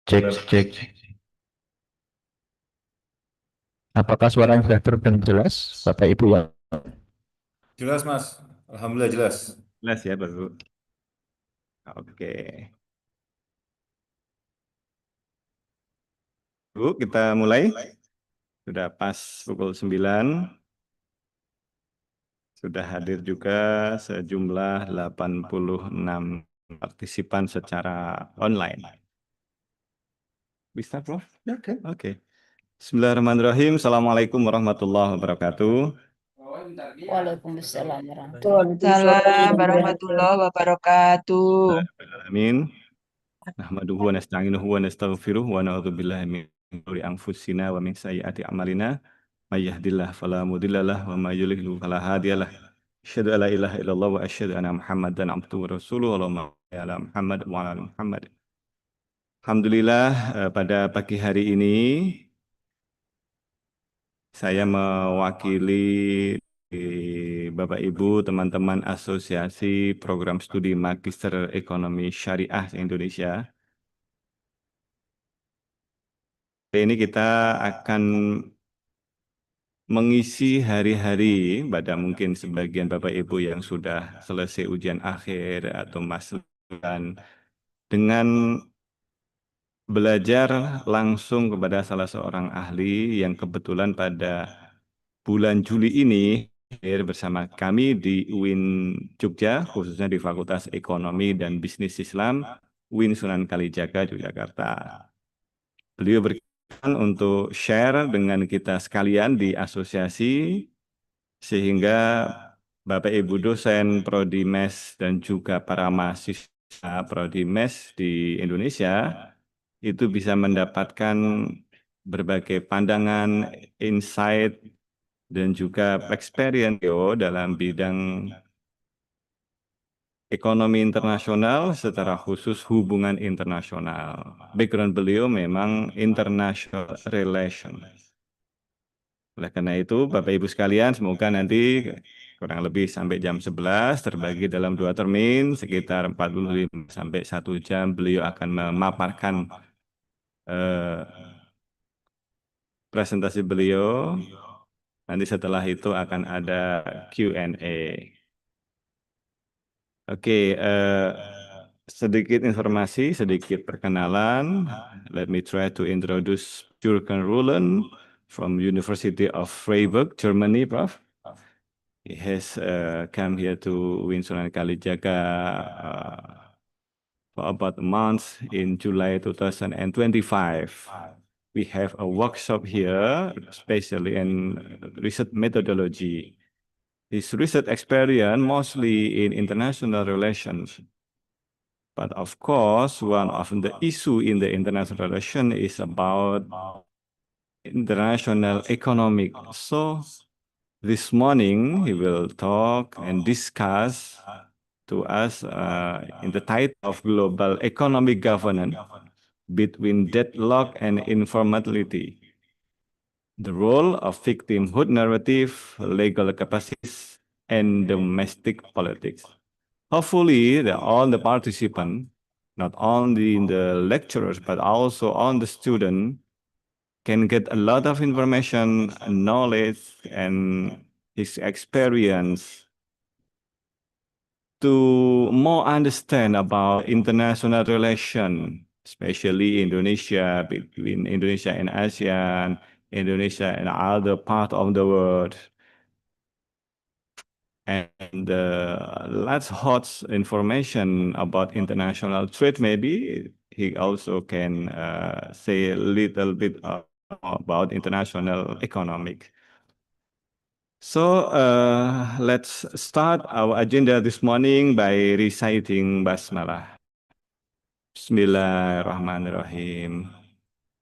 Cek, cek. Apakah suaranya sudah terdengar jelas, Bapak Ibu ya? Jelas, Mas. Alhamdulillah jelas. Jelas ya, Baru. Oke. Bu, kita mulai. Sudah pas pukul 9. Sudah hadir juga sejumlah 86 partisipan secara online. Bisa, Prof? Oke. Oke. Bismillahirrahmanirrahim. Assalamualaikum warahmatullahi wabarakatuh. Waalaikumsalam Waalaikumsalam warahmatullahi warahmatullahi wabarakatuh. Amin. Nahmaduhu wa nasta'inuhu wa nastaghfiruh wa na'udzubillahi min syururi anfusina wa min sayyiati a'malina. May yahdihillahu fala mudhillalah wa may yudhlil fala hadiyalah. Asyhadu an la ilaha illallah wa asyhadu anna Muhammadan abduhu wa rasuluhu. Allahumma shalli ala Muhammad wa ala ali Muhammad. Alhamdulillah pada pagi hari ini saya mewakili Bapak Ibu teman-teman Asosiasi Program Studi Magister Ekonomi Syariah Indonesia. Hari ini kita akan mengisi hari-hari pada mungkin sebagian Bapak Ibu yang sudah selesai ujian akhir atau masuk dengan belajar langsung kepada salah seorang ahli yang kebetulan pada bulan Juli ini hadir bersama kami di UIN Jogja, khususnya di Fakultas Ekonomi dan Bisnis Islam, UIN Sunan Kalijaga, Yogyakarta. Beliau berkenan untuk share dengan kita sekalian di asosiasi, sehingga Bapak Ibu dosen Prodi MES dan juga para mahasiswa Prodi MES di Indonesia itu bisa mendapatkan berbagai pandangan, insight, dan juga experience dalam bidang ekonomi internasional, secara khusus hubungan internasional. Background beliau memang international relation. Oleh karena itu, Bapak Ibu sekalian, semoga nanti kurang lebih sampai jam 11, terbagi dalam 2 termin, sekitar 45 sampai 1 jam, beliau akan memaparkan presentasi beliau. Nanti setelah itu akan ada Q&A. Oke, sedikit informasi, sedikit perkenalan. Let me try to introduce Juergen Rueland from University of Freiburg, Germany, Prof. He has come here to Sunan Kalijaga for about a month in July 2025. We have a workshop here, especially in research methodology. His research experience mostly in international relations. But of course, one of the issue in the international relation is about international economic. So this morning, he will talk and discuss to us in the title of Global Economic Governance between Deadlock and Informality. The role of victimhood narrative, legal capacities, and domestic politics. Hopefully, all the participants, not only the lecturers, but also all the students, can get a lot of information, knowledge, and his experience to more understand about international relation, especially Indonesia, between Indonesia and ASEAN, Indonesia and other part of the world. And lots hot information about international trade. Maybe he also can say a little bit about international economic. So let's start our agenda this morning by reciting Basmalah. Bismillahirrahmanirrahim.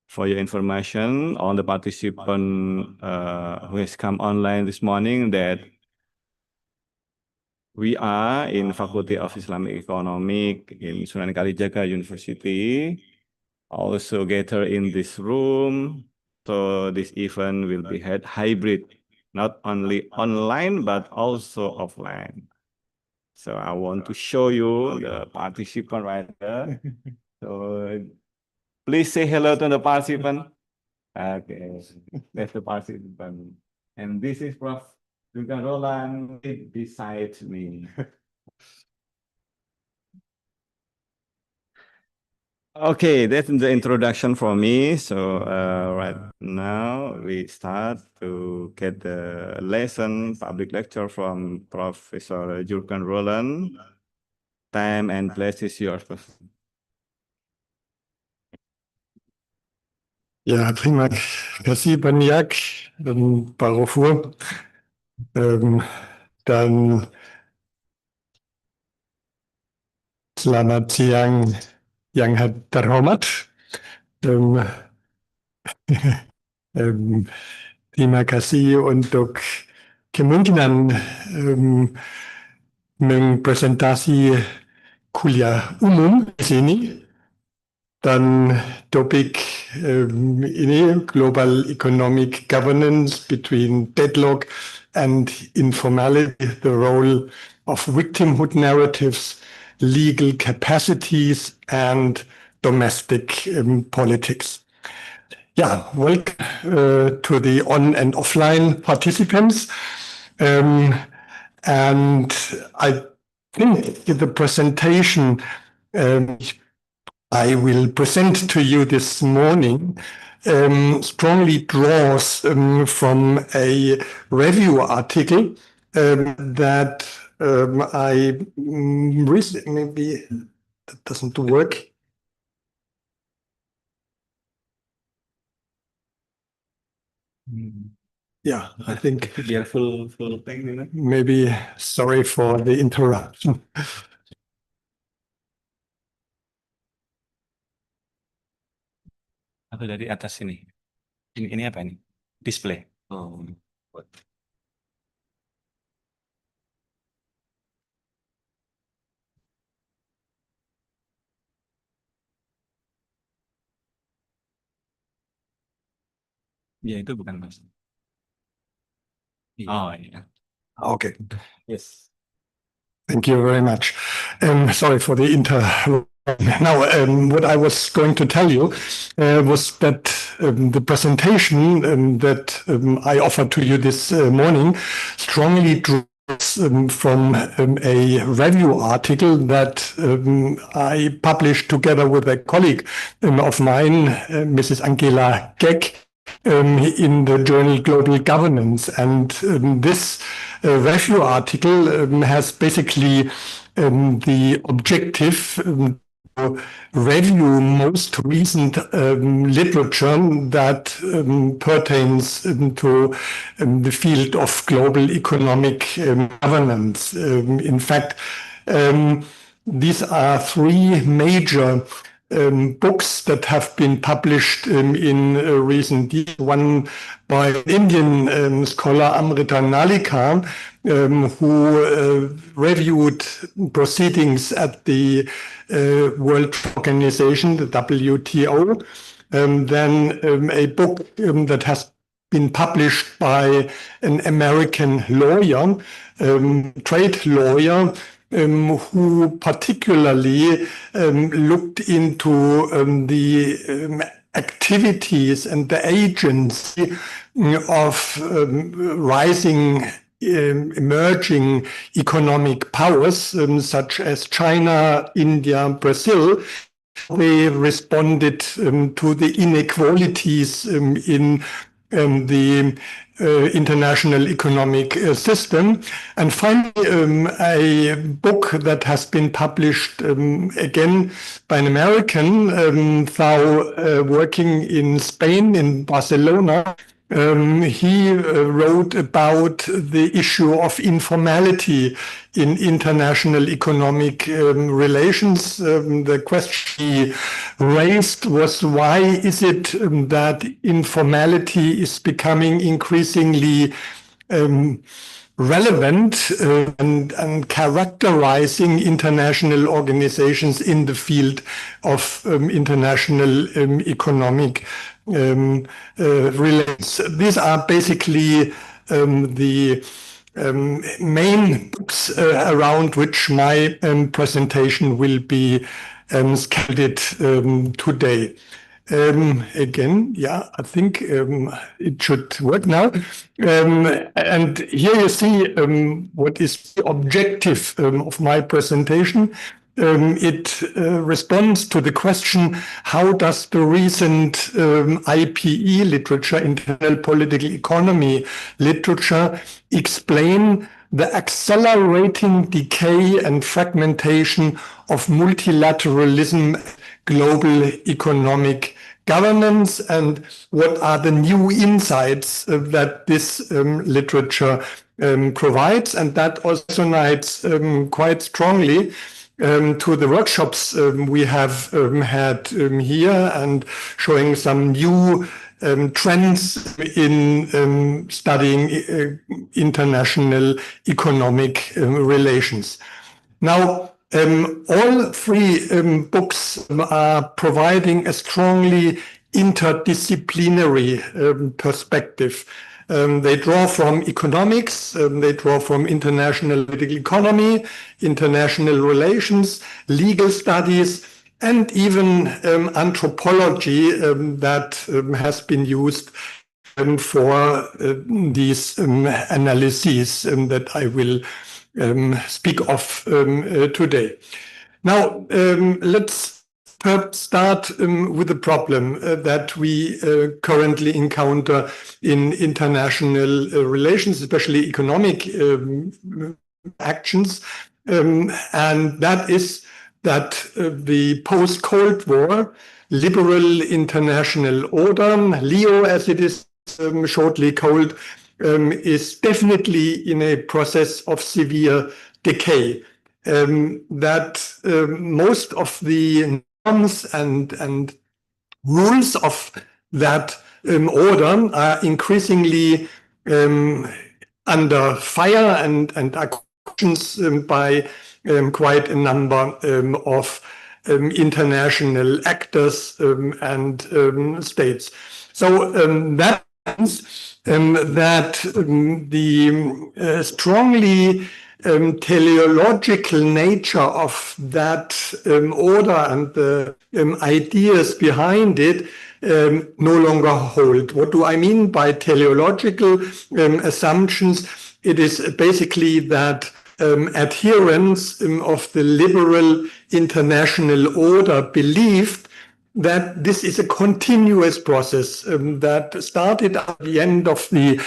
For your information, all the participants who has come online this morning, that we are in Faculty of Islamic Economics in Sunan Kalijaga University, also gathered in this room. So this event will be held hybrid, not only online, but also offline. So I want to show you the participant right there. So Please say hello to the participant. Okay, that's the participant. And this is Prof. Rueland beside me. Okay, that's the introduction for me. So right now we start to get the lesson, public lecture from Professor Juergen Rueland. Time and place is yours, Prof. Ja, prima. Merci, Banyak, par retour. Dan selamat siang yang terhormat. Terima kasih untuk kemungkinan mempresentasi kuliah umum di sini. Dan topik ini Global Economic Governance between Deadlock and Informality, the role of victimhood narratives, legal capacities and domestic politics. Yeah, welcome to the on and offline participants. And I think the presentation I will present to you this morning strongly draws from a review article that I recently, maybe that doesn't work. Yeah, I think full thing, you know? maybe sorry for the interruption. Atau dari atas sini. Ini apa ini? Display. Oh. Ya itu bukan Mas. Oh iya. Okay. Yes. Thank you very much. Sorry for the interruption. Now, what I was going to tell you was that the presentation that I offered to you this morning strongly draws from a review article that I published together with a colleague of mine, Mrs. Angela Geck, in the journal Global Governance. And this review article has basically the objective to review most recent literature that pertains to the field of global economic governance. In fact, these are three major books that have been published in recent years. One by an Indian scholar, Amrita Nalika, who reviewed proceedings at the World Organization, the WTO. Then a book that has been published by an American lawyer, trade lawyer, who particularly looked into the activities and the agency of rising, emerging economic powers such as China, India, Brazil. They responded to the inequalities in the international economic system. And finally, a book that has been published again by an American, now working in Spain, in Barcelona. He wrote about the issue of informality in international economic relations. The question he raised was, why is it that informality is becoming increasingly relevant and characterizing international organizations in the field of international economic relations. These are basically the main books around which my presentation will be scaled today. Again, yeah, I think it should work now. And here you see what is the objective of my presentation. It responds to the question, how does the recent IPE literature, internal political economy literature, explain the accelerating decay and fragmentation of multilateralism, global economic governance, and what are the new insights that this literature provides. And that also unites quite strongly to the workshops we have had here, and showing some new trends in studying international economic relations. Now, all three books are providing a strongly interdisciplinary perspective. They draw from economics, they draw from international political economy, international relations, legal studies, and even anthropology that has been used for these analyses that I will speak of today. Now, let's perhaps start with the problem that we currently encounter in international relations, especially economic actions, and that is that the post-Cold War liberal international order, LEO as it is shortly called, is definitely in a process of severe decay. That most of the norms and rules of that order are increasingly under fire and are questioned by quite a number of international actors and states. So that means that the strongly teleological nature of that order and the ideas behind it no longer hold. What do I mean by teleological assumptions? It is basically that adherents of the liberal international order believed that this is a continuous process that started at the end of the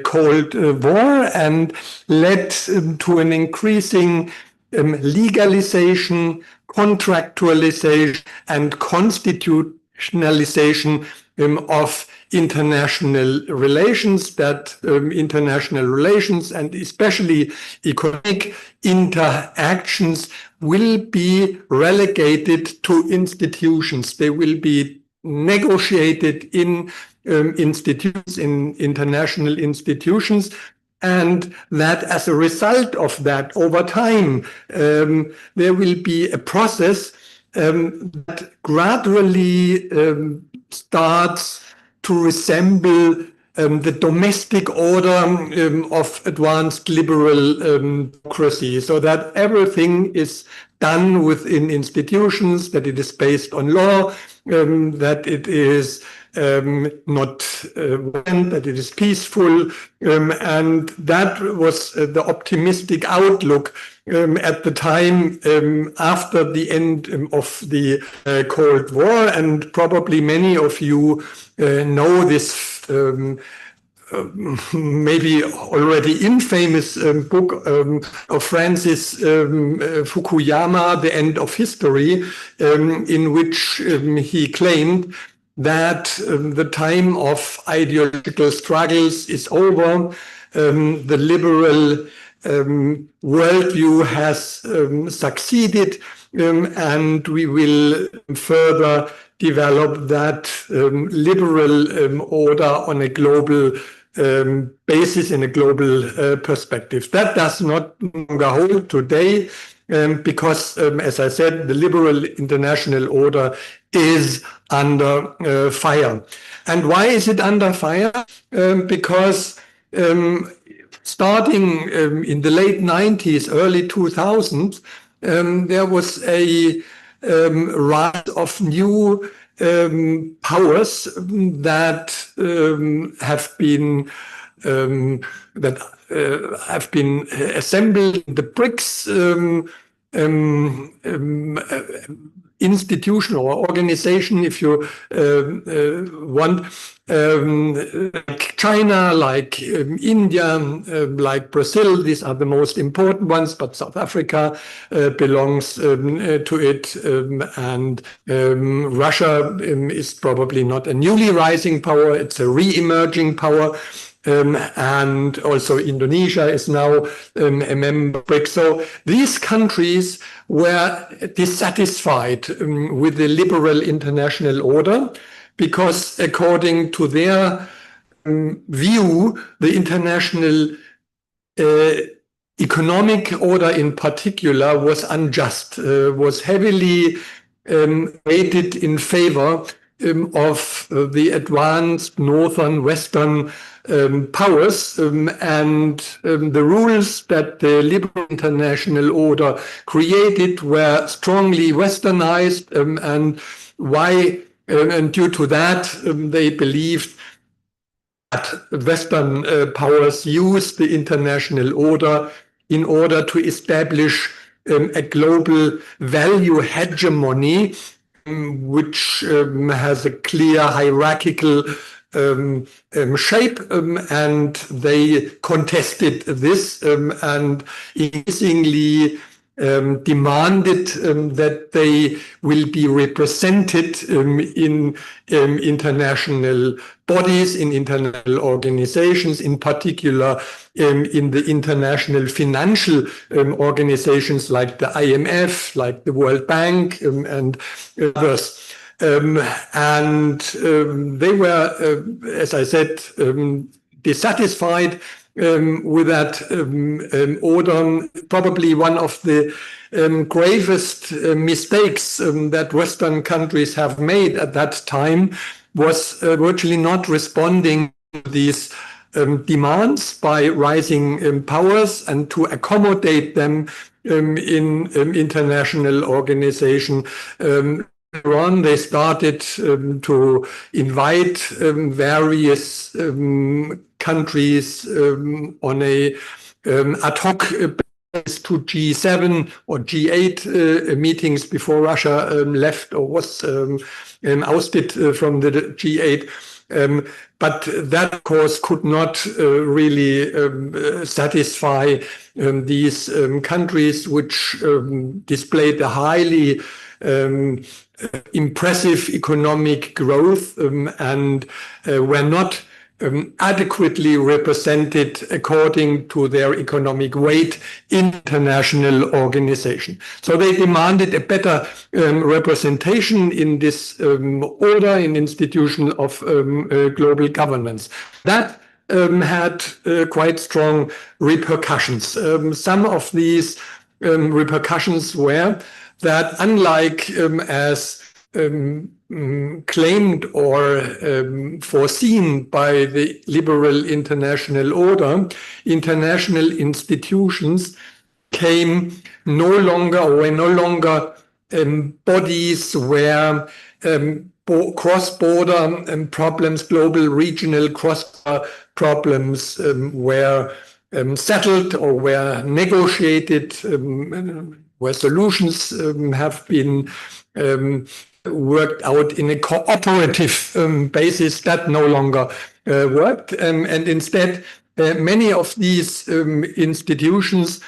Cold War and led to an increasing legalization, contractualization, and constitutionalization of international relations, that international relations and especially economic interactions will be relegated to institutions. They will be negotiated in institutions, in international institutions, and that as a result of that, over time, there will be a process that gradually starts to resemble the domestic order of advanced liberal democracy, so that everything is done within institutions, that it is based on law, that it is not violent, that it is peaceful, and that was the optimistic outlook at the time after the end of the Cold War. And probably many of you know this maybe already infamous book of Francis Fukuyama, The End of History, in which he claimed that the time of ideological struggles is over. The liberal worldview has succeeded, and we will further develop that liberal order on a global basis, in a global perspective. That does not longer hold today because, as I said, the liberal international order is under fire. And why is it under fire? Because starting in the late 90s, early 2000s, there was a rise of new powers that have been assembled in the BRICS institution or organization, if you want, like China, like India, like Brazil. These are the most important ones, but South Africa belongs to it, and Russia is probably not a newly rising power, it's a re-emerging power. And also Indonesia is now a member of BRICS. So these countries were dissatisfied with the liberal international order because, according to their view, the international economic order in particular was unjust, was heavily weighted in favor of the advanced northern Western powers, and the rules that the liberal international order created were strongly westernized, and due to that they believed that Western powers used the international order in order to establish a global value hegemony, which has a clear hierarchical shape, and they contested this and increasingly demanded that they will be represented in international bodies, in international organizations, in particular in the international financial organizations like the IMF, like the World Bank, and others. And they were, as I said, dissatisfied with that order. Probably one of the gravest mistakes that Western countries have made at that time was virtually not responding to these demands by rising powers and to accommodate them in international organization. Later on, they started to invite various countries on a ad hoc basis to G7 or G8 meetings before Russia left or was ousted from the G8. But that, of course, could not really satisfy these countries, which displayed a highly impressive economic growth and were not adequately represented according to their economic weight in international organization. So they demanded a better representation in this order, in institution of global governance. That had quite strong repercussions. Some of these repercussions were that, unlike as claimed or foreseen by the liberal international order, international institutions were no longer bodies where cross-border problems, global, regional cross-border problems were settled or were negotiated, where solutions have been worked out in a cooperative basis. That no longer worked. And instead, many of these institutions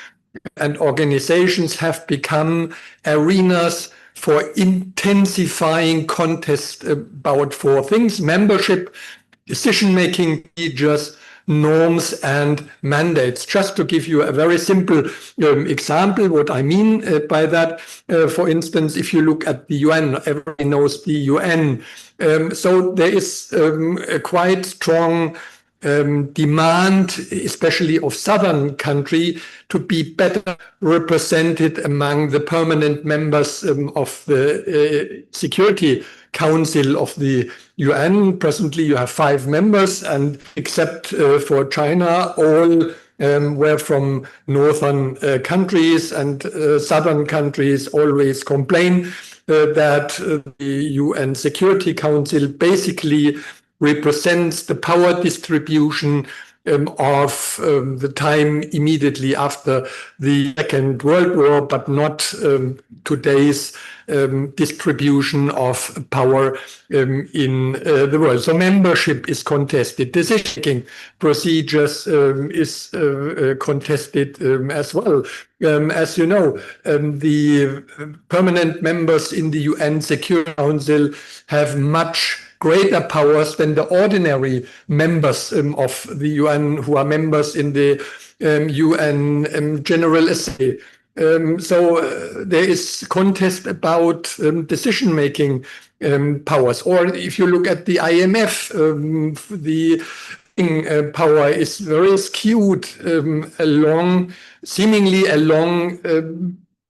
and organizations have become arenas for intensifying contest about four things: membership, decision-making procedures, norms, and mandates. Just to give you a very simple example, what I mean by that, for instance, if you look at the UN, everybody knows the UN. So there is a quite strong demand, especially of southern country, to be better represented among the permanent members of the Security Council of the UN. Presently, you have 5 members, and except for China, all where from northern countries and southern countries always complain that the UN Security Council basically represents the power distribution of the time immediately after the Second World War, but not today's distribution of power in the world. So membership is contested. Decision-making procedures is contested as well. As you know, the permanent members in the UN Security Council have much greater powers than the ordinary members of the UN who are members in the UN General Assembly. So there is contest about decision-making powers. Or if you look at the IMF, the power is very skewed seemingly along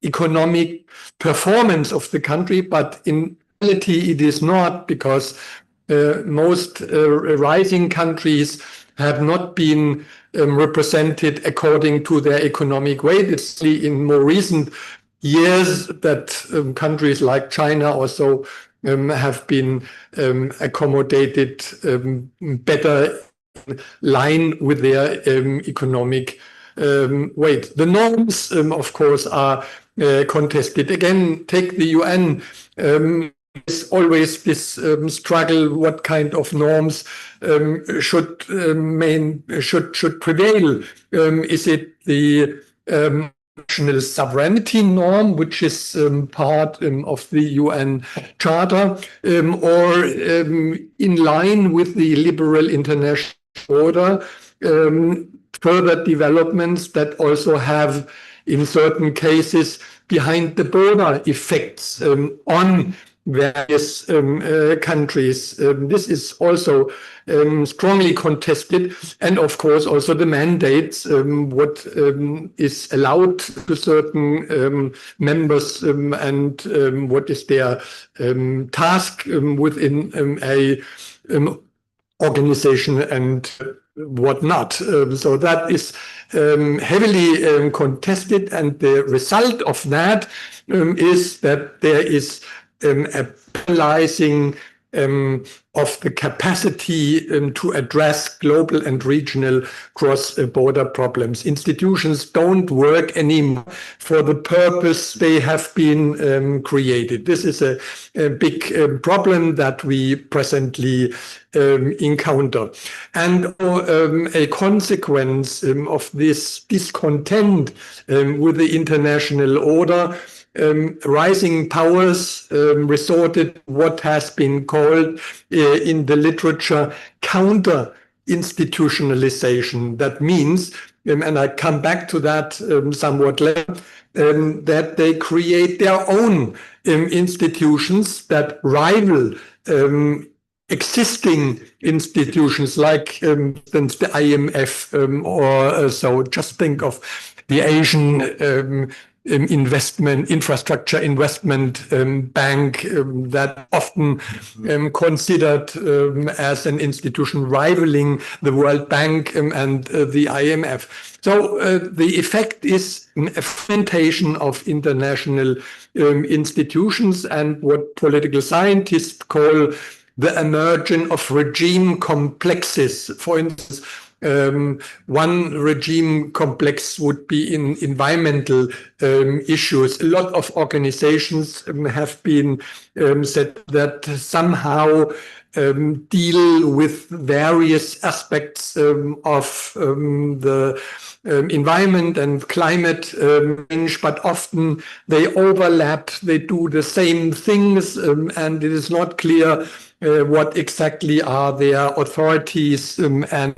economic performance of the country, but in reality it is not, because most rising countries have not been represented according to their economic weight. It's in more recent years that countries like China also have been accommodated better in line with their economic weight. The norms, of course, are contested. Again, take the UN. There's always this struggle: what kind of norms should prevail? Is it the national sovereignty norm, which is part of the UN Charter, or in line with the liberal international order, further developments that also have, in certain cases, behind the border effects on various countries. This is also strongly contested, and of course also the mandates, what is allowed to certain members and what is their task within a organization and whatnot. So that is heavily contested, and the result of that is that there is a paralyzing of the capacity to address global and regional cross-border problems. Institutions don't work anymore for the purpose they have been created. This is a big problem that we presently encounter. And a consequence of this discontent with the international order, rising powers resorted what has been called in the literature counter-institutionalization. That means, and I come back to that somewhat later, that they create their own institutions that rival existing institutions, like the IMF or so. Just think of the Asian infrastructure investment bank, that often considered as an institution rivaling the World Bank and the IMF. So the effect is a fragmentation of international institutions, and what political scientists call the emergence of regime complexes. For instance, one regime complex would be in environmental issues. A lot of organizations have been said that somehow deal with various aspects of the environment and climate change, but often they overlap, they do the same things, and it is not clear what exactly are their authorities and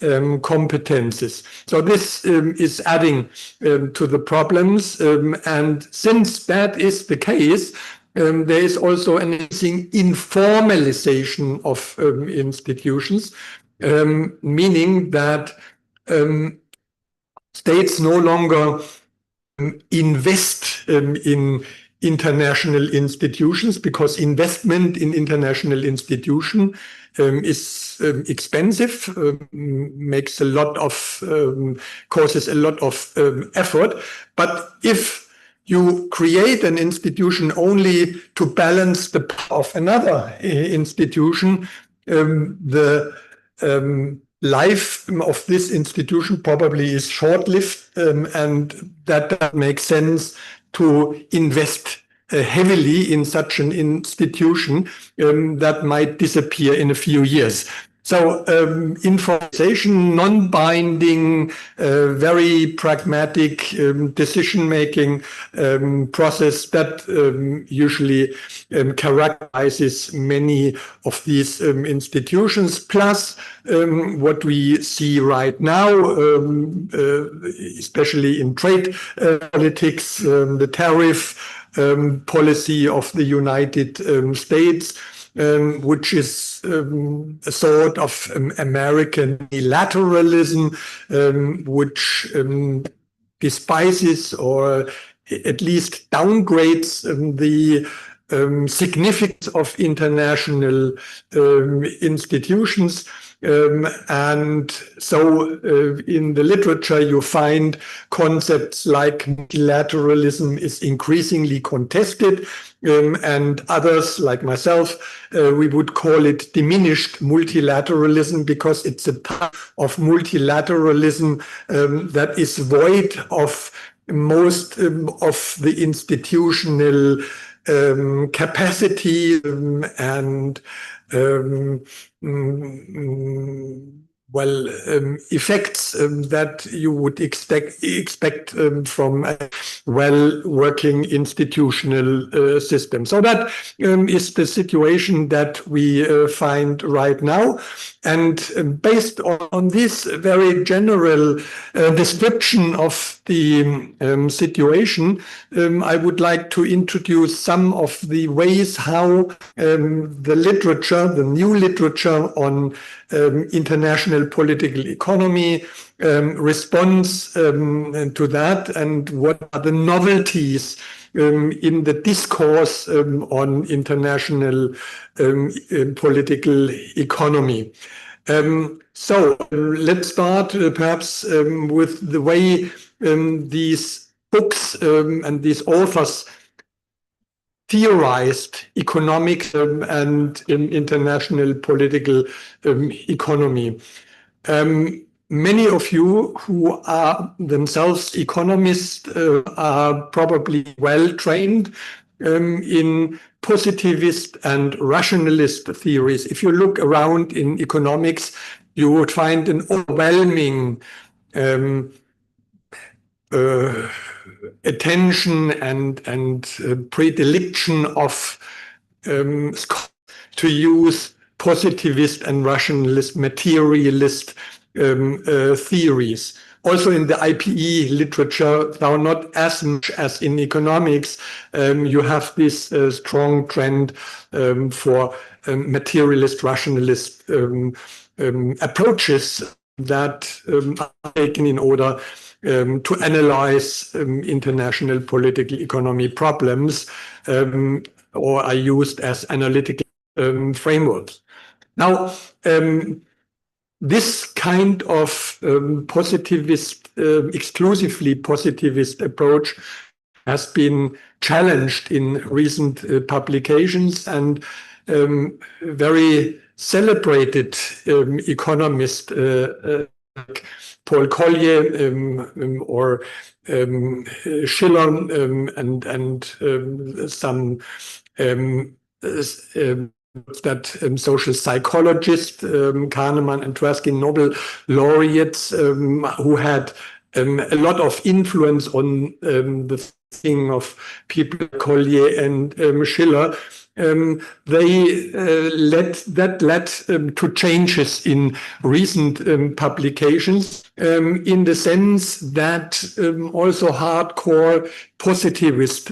competences. So this is adding to the problems, and since that is the case, there is also an increasing informalization of institutions, meaning that states no longer invest in international institutions, because investment in international institution is expensive, makes a lot of causes a lot of effort. But if you create an institution only to balance the power of another institution, the life of this institution probably is short-lived, and that makes sense to invest heavily in such an institution that might disappear in a few years. So informatization, non-binding, very pragmatic decision-making process that usually characterizes many of these institutions, plus what we see right now, especially in trade politics, the tariff policy of the United States, which is a sort of American bilateralism, which despises or at least downgrades the significance of international institutions. And so in the literature, you find concepts like multilateralism is increasingly contested, and others like myself, we would call it diminished multilateralism, because it's a type of multilateralism that is void of most of the institutional capacity and effects that you would expect from a well-working institutional system. So that is the situation that we find right now. And based on this very general description of the situation, I would like to introduce some of the ways how the literature, the new literature on international political economy responds to that, and what are the novelties in the discourse on international political economy. So let's start perhaps with the way these books and these authors theorized economics and international political economy. Many of you who are themselves economists are probably well trained in positivist and rationalist theories. If you look around in economics, you would find an overwhelming attention and predilection of to use positivist and rationalist, materialist theories. Also in the IPE literature, though not as much as in economics, you have this strong trend for materialist, rationalist approaches that are taken in order to analyze international political economy problems, or are used as analytical frameworks. Now, this kind of positivist, exclusively positivist approach has been challenged in recent publications, and very celebrated economists like Paul Collier or Schiller and some that social psychologist Kahneman and Tversky, Nobel laureates who had a lot of influence on the thinking of people like Collier and Schiller. That led to changes in recent publications, in the sense that also hardcore positivists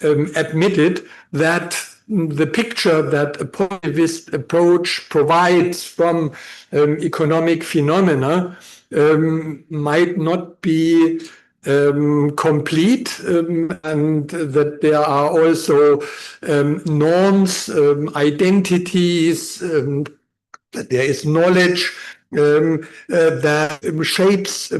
admitted that the picture that a positivist approach provides from economic phenomena might not be complete, and that there are also norms, identities, that there is knowledge that shapes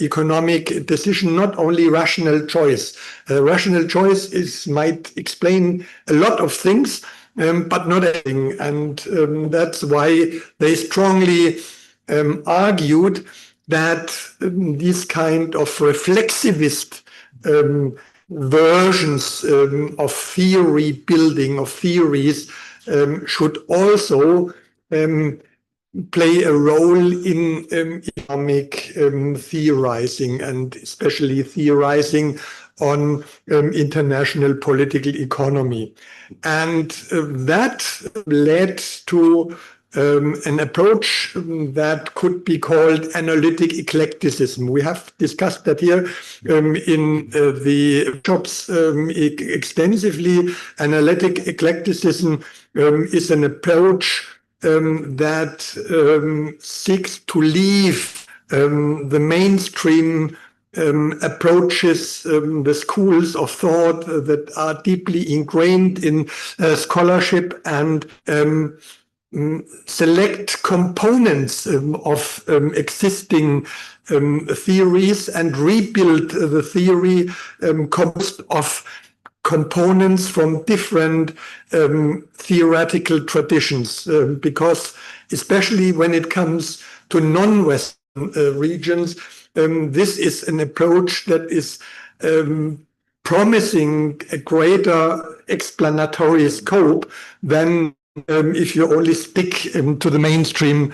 economic decision, not only rational choice. Rational choice might explain a lot of things, but not everything. And that's why they strongly argued that these kind of reflexivist versions of theory building, of theories, should also play a role in economic theorizing, and especially theorizing on international political economy. And that led to an approach that could be called analytic eclecticism. We have discussed that here in the workshops extensively. Analytic eclecticism is an approach that seeks to leave the mainstream approaches, the schools of thought that are deeply ingrained in scholarship, and select components of existing theories and rebuild the theory composed of components from different theoretical traditions, because especially when it comes to non-Western regions, this is an approach that is promising a greater explanatory scope than if you only stick to the mainstream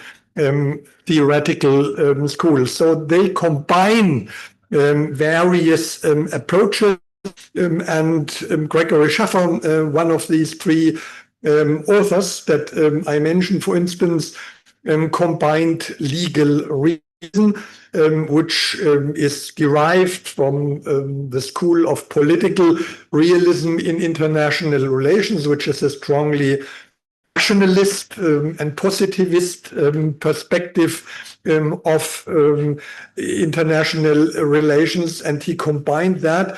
theoretical schools. So they combine various approaches, and Gregory Schaffer, one of these three authors that I mentioned, for instance, combined legal reason, which is derived from the school of political realism in international relations, which is a strongly rationalist and positivist perspective of international relations. And he combined that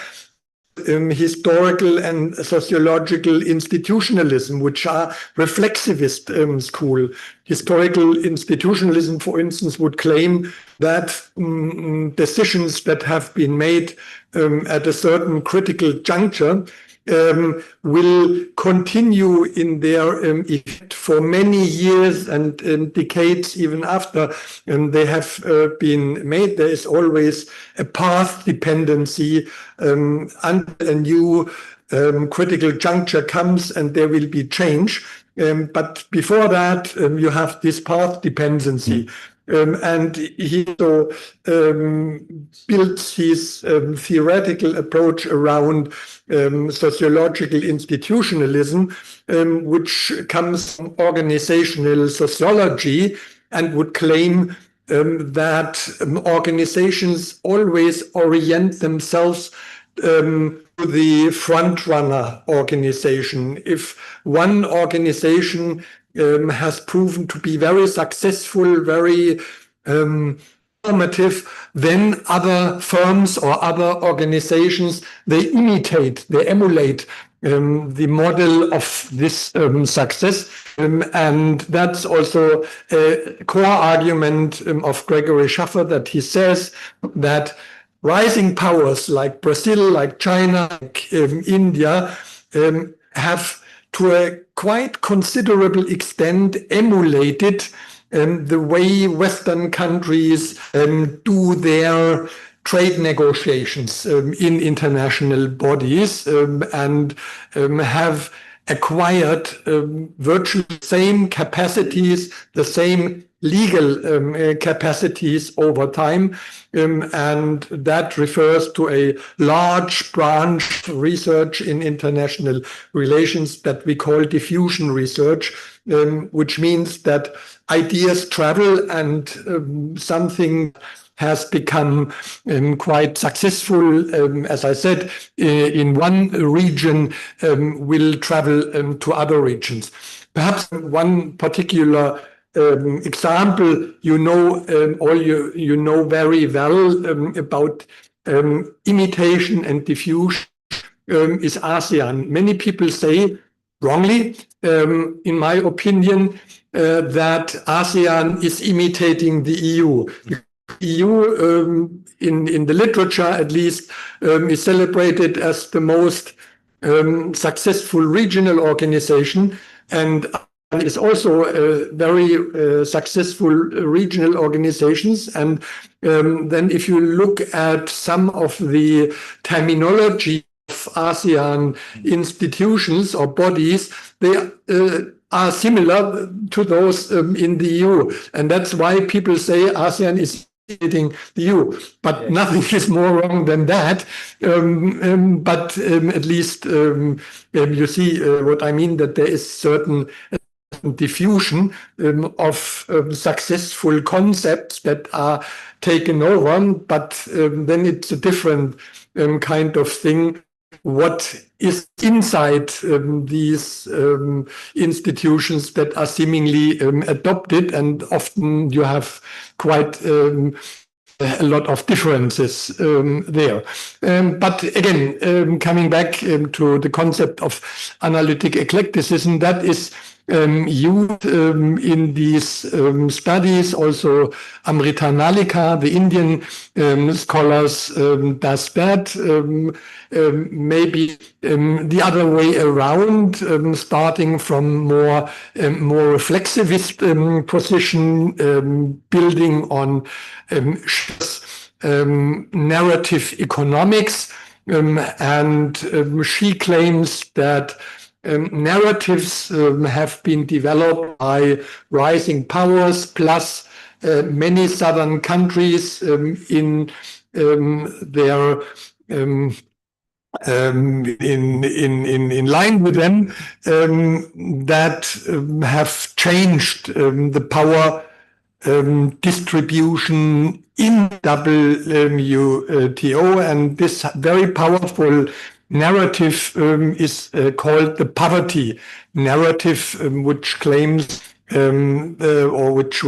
historical and sociological institutionalism, which are reflexivist school. Historical institutionalism, for instance, would claim that decisions that have been made at a certain critical juncture will continue in their effect for many years and decades even after they have been made. There is always a path dependency until a new critical juncture comes and there will be change. But before that, you have this path dependency. And he so built his theoretical approach around sociological institutionalism, which comes from organizational sociology, and would claim that organizations always orient themselves to the front-runner organization. If one organization has proven to be very successful, very formative, then other firms or other organizations, they imitate, they emulate the model of this success. And that's also a core argument of Gregory Schaffer, that he says that rising powers like Brazil, like China, like India, have to a quite considerable extent emulated the way Western countries do their trade negotiations in international bodies, and have acquired virtually the same capacities, the same legal capacities over time. And that refers to a large branch of research in international relations that we call diffusion research, which means that ideas travel, and something has become quite successful, as I said, in one region, will travel to other regions. Perhaps one particular example, you know very well about imitation and diffusion is ASEAN. Many people say, wrongly, in my opinion, that ASEAN is imitating the EU. EU, in the literature at least, is celebrated as the most successful regional organization, and is also a very successful regional organizations. And then if you look at some of the terminology of ASEAN institutions or bodies, they are similar to those in the EU. And that's why people say ASEAN is imitating the EU. But nothing is more wrong than that. But at least you see what I mean, that there is certain diffusion of successful concepts that are taken over, but then it's a different kind of thing. What is inside these institutions that are seemingly adopted, and often you have quite a lot of differences there. But again, coming back to the concept of analytic eclecticism, that is used in these studies. Also, Amrita Nalika, the Indian scholars, does that. Maybe the other way around, starting from more reflexivist position, building on narrative economics, and she claims that narratives have been developed by rising powers, plus many southern countries in their in line with them, that have changed the power distribution in WTO, and this very powerful narrative is called the poverty narrative, which claims or which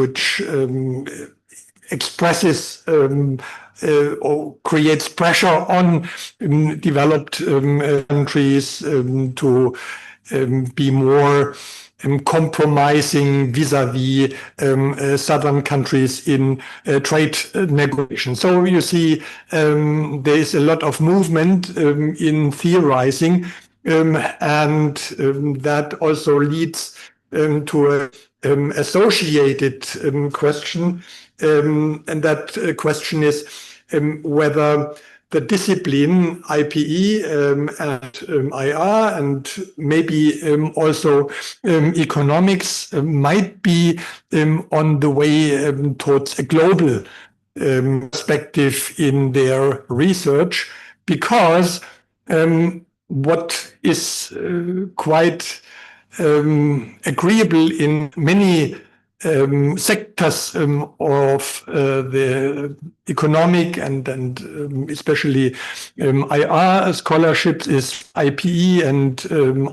expresses or creates pressure on developed countries to be more compromising vis-à-vis southern countries in trade negotiations. So you see, there is a lot of movement in theorizing, and that also leads to an associated question, and that question is whether the discipline IPE and IR and maybe also economics might be on the way towards a global perspective in their research, because what is quite agreeable in many sectors of the economic and especially IR scholarships is IPE and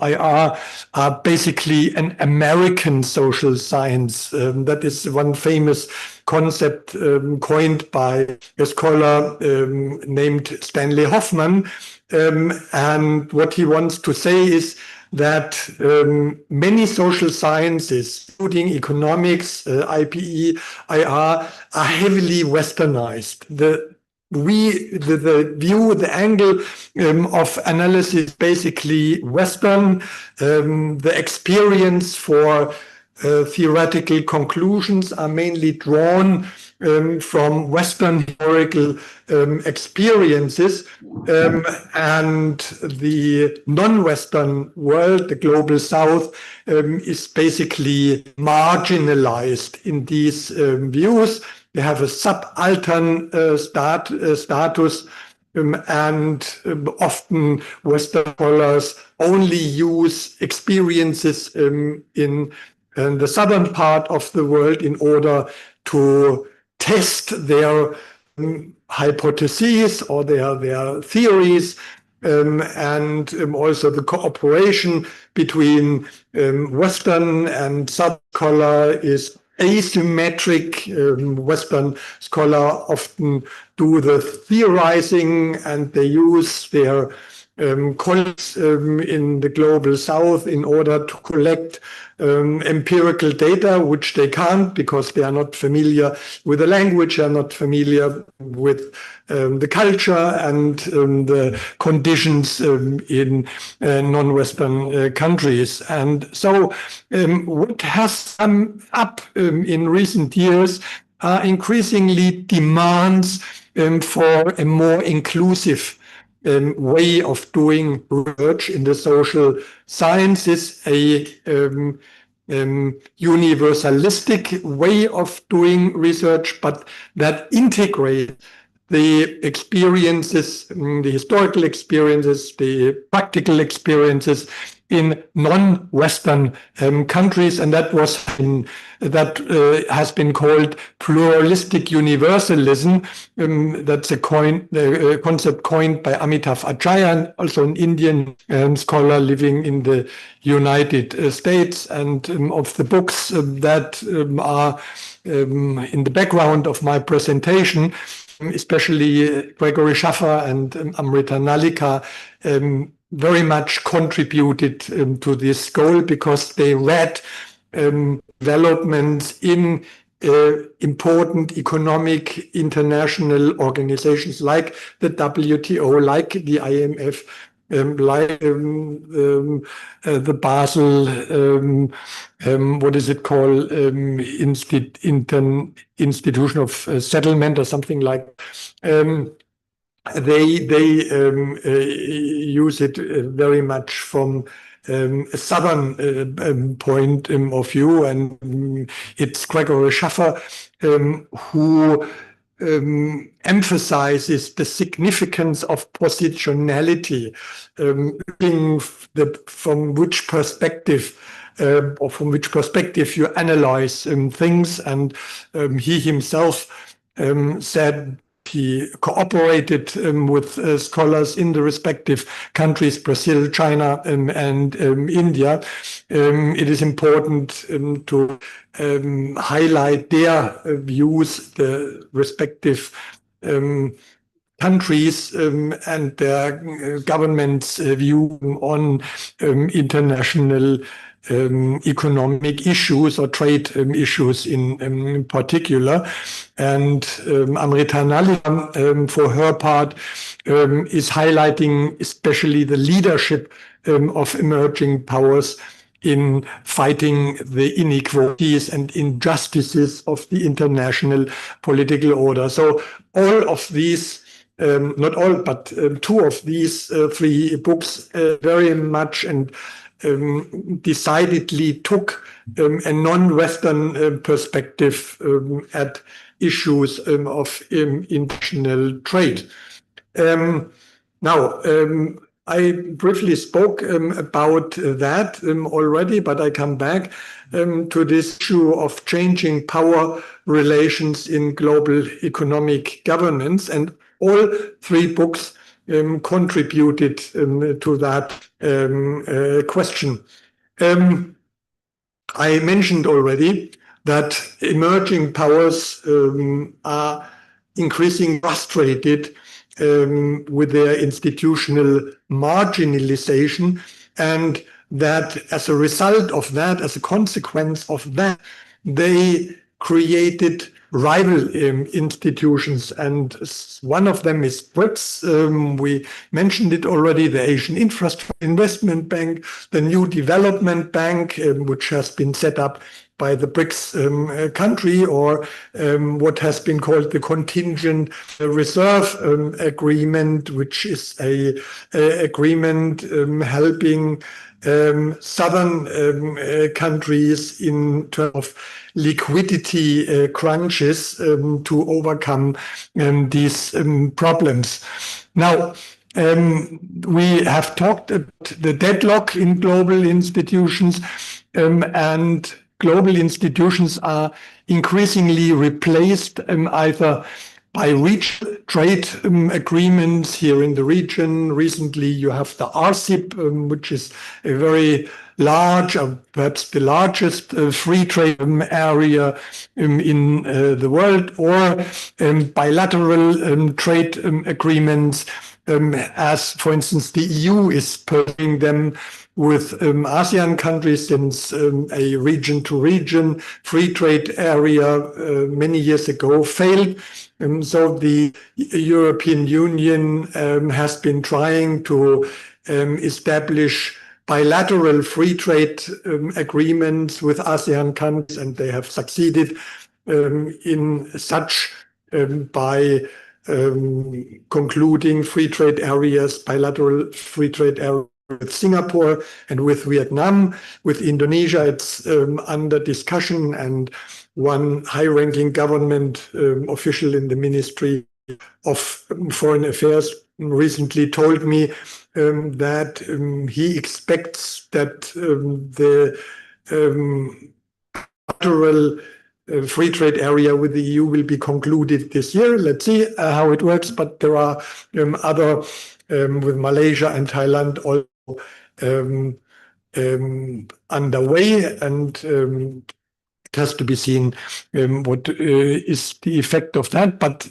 IR are basically an American social science. That is one famous concept coined by a scholar named Stanley Hoffman. And what he wants to say is that many social sciences, including economics, IPE, IR, are heavily westernized. The view, the angle of analysis, basically Western. The experience for theoretical conclusions are mainly drawn from Western historical experiences, and the non-Western world, the global South, is basically marginalized in these views. They have a subaltern status, and often Western scholars only use experiences in the southern part of the world in order to test their hypotheses or their theories, and also the cooperation between Western and Southern scholar is asymmetric. Western scholars often do the theorizing, and they use their colleagues in the global south in order to collect empirical data, which they can't because they are not familiar with the language, they are not familiar with the culture and the conditions in non-Western countries. And so what has come up in recent years are increasingly demands for a more inclusive way of doing research in the social sciences, a universalistic way of doing research, but that integrates the experiences, the historical experiences, the practical experiences in non-Western countries, and that has been called pluralistic universalism. That's a concept coined by Amitav Achayan, also an Indian scholar living in the United States. And of the books that are in the background of my presentation, especially Gregory Schaffer and Amrita Nalika very much contributed to this goal because they read developments in important economic international organizations like the WTO, like the IMF, like the Basel, what is it called, Institution of Settlement or something like they use it very much from a southern point of view, and it's Gregory Schaffer who emphasizes the significance of positionality, from which perspective or from which perspective you analyze things. And he himself said he cooperated with scholars in the respective countries, Brazil, China, and India. It is important to highlight their views, the respective countries and their government's view on international economic issues or trade issues in particular. And Amrita Nalika, for her part, is highlighting especially the leadership of emerging powers in fighting the inequalities and injustices of the international political order. So all of these, not all, but two of these three books very much and decidedly took a non-Western perspective at issues of international trade. Now, I briefly spoke about that already, but I come back to this issue of changing power relations in global economic governance, and all three books contributed to that question. I mentioned already that emerging powers are increasingly frustrated with their institutional marginalization, and that as a result of that, as a consequence of that, they created rival institutions, and one of them is BRICS. We mentioned it already, the Asian Infrastructure Investment Bank, the New Development Bank, which has been set up by the BRICS country, or what has been called the Contingent Reserve Agreement, which is a agreement helping southern countries in terms of liquidity crunches to overcome these problems. Now, we have talked about the deadlock in global institutions, and global institutions are increasingly replaced either by regional trade agreements here in the region. Recently, you have the RCEP, which is a very large, perhaps the largest free trade area in the world, or bilateral trade agreements, as, for instance, the EU is pursuing them with ASEAN countries since a region-to-region free trade area many years ago failed. So the European Union has been trying to establish bilateral free trade agreements with ASEAN countries, and they have succeeded in such by concluding free trade areas, bilateral free trade areas with Singapore and with Vietnam. With Indonesia, it's under discussion, and one high-ranking government official in the Ministry of Foreign Affairs recently told me that he expects that the bilateral free trade area with the EU will be concluded this year. Let's see how it works, but there are other with Malaysia and Thailand also underway, and it has to be seen what is the effect of that. But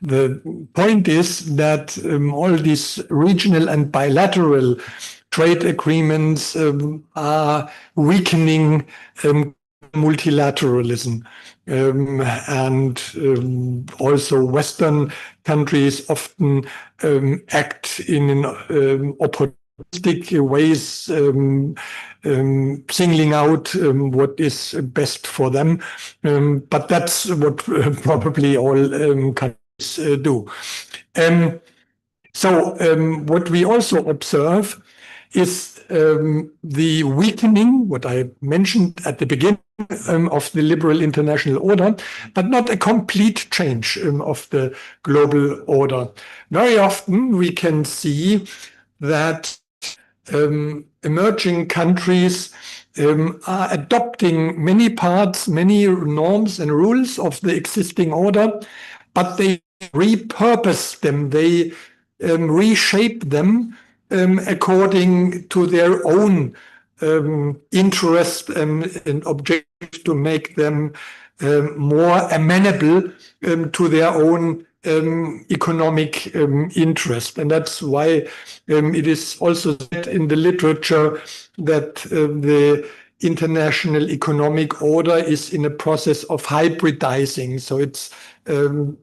the point is that all these regional and bilateral trade agreements are weakening multilateralism, and also Western countries often act in opportunistic ways, singling out what is best for them. But that's what probably all countries do. So what we also observe is the weakening, what I mentioned at the beginning, of the liberal international order, but not a complete change of the global order. Very often we can see that emerging countries are adopting many parts, many norms and rules of the existing order, but they repurpose them, they reshape them according to their own interest and objectives, to make them more amenable to their own economic interest. And that's why it is also said in the literature that the international economic order is in a process of hybridizing. So it's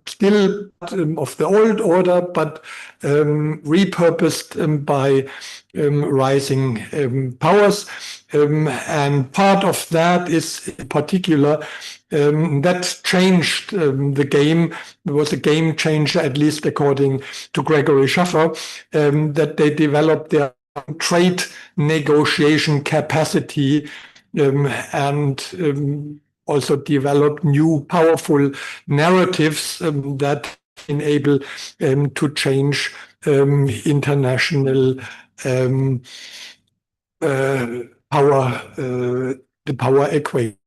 still of the old order, but repurposed by rising powers. And part of that is in particular that changed the game. It was a game changer, at least according to Gregory Schaffer, that they developed their trade negotiation capacity and also developed new powerful narratives that enable to change international the power equation.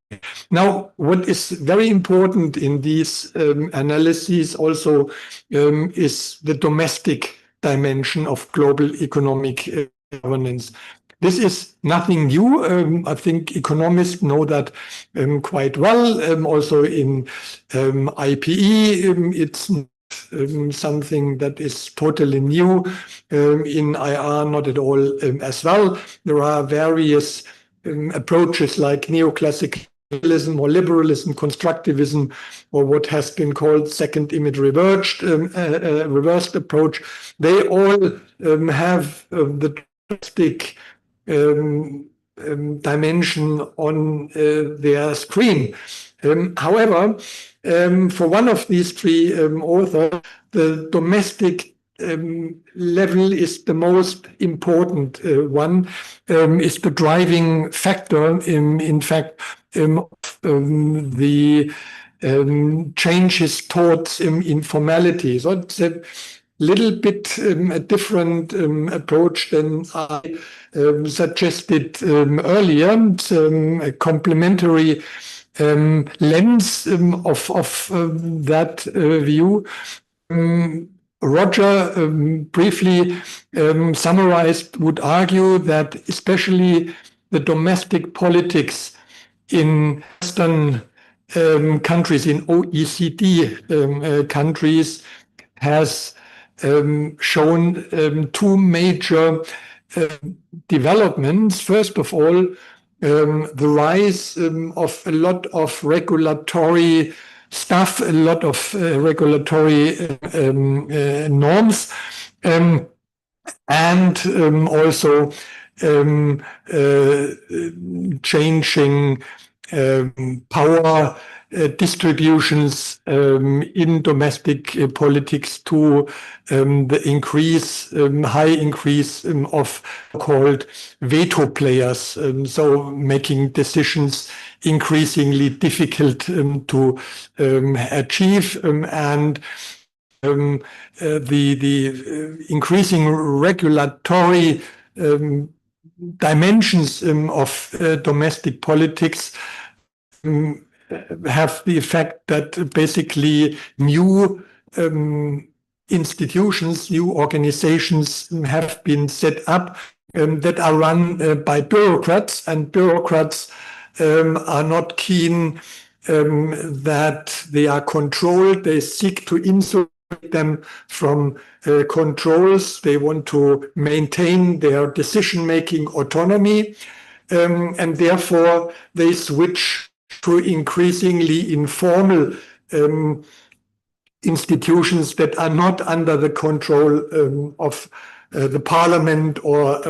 Now, what is very important in these analyses also is the domestic dimension of global economic governance. This is nothing new. I think economists know that quite well. Also in IPE, it's something that is totally new. In IR, not at all as well. There are various approaches like neoclassicalism or liberalism, constructivism, or what has been called second image reversed approach. They all have the domestic dimension on their screen. However, for one of these three authors, the domestic level is the most important one, is the driving factor, in fact, the changes towards informality. So it's a little bit a different approach than I suggested earlier. It's a complementary lens of that view, Roger briefly summarized, would argue that especially the domestic politics in Western countries, in OECD countries, has shown two major developments. First of all, the rise of a lot of regulatory stuff, a lot of regulatory norms, and also changing power distributions in domestic politics to the high increase of called veto players, so making decisions increasingly difficult to achieve, and the increasing regulatory dimensions of domestic politics have the effect that basically new institutions, new organizations have been set up that are run by bureaucrats, and bureaucrats are not keen that they are controlled. They seek to insulate them from controls. They want to maintain their decision-making autonomy, and therefore they switch to increasingly informal institutions that are not under the control of the parliament or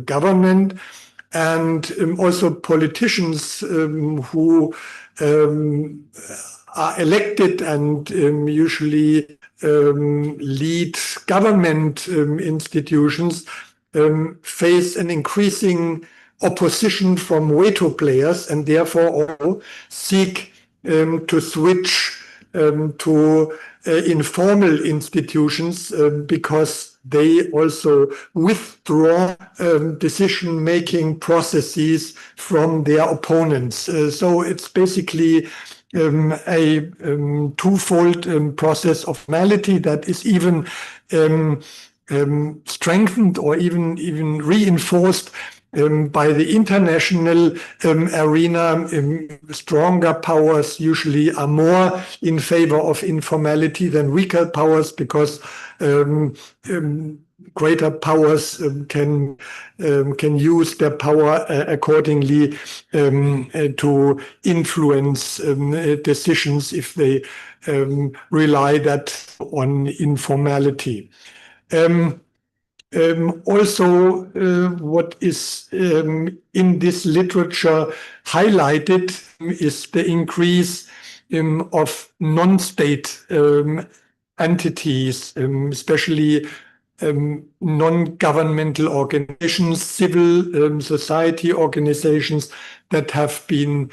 government, and also politicians who are elected and usually lead government institutions face an increasing opposition from veto players, and therefore all seek to switch to informal institutions because they also withdraw decision-making processes from their opponents. So it's basically a twofold process of formality that is even strengthened or even reinforced by the international arena. Stronger powers usually are more in favor of informality than weaker powers, because greater powers can use their power accordingly to influence decisions if they rely that on informality. Also, what is in this literature highlighted is the increase of non-state entities, especially non-governmental organizations, civil society organizations that have been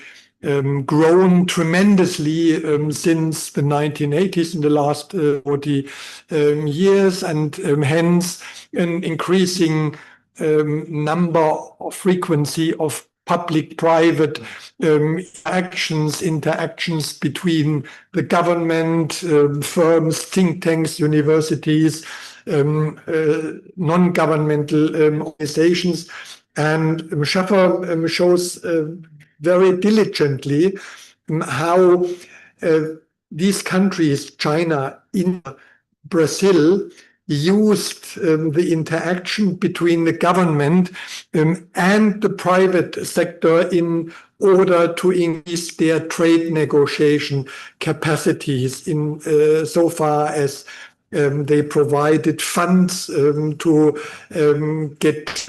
grown tremendously since the 1980s, in the last 40 years, and hence an increasing number of frequency of public-private interactions between the government, firms, think tanks, universities, non-governmental organizations. And Schaffer shows very diligently how these countries, China, India, Brazil, used the interaction between the government and the private sector in order to increase their trade negotiation capacities, in so far as they provided funds to get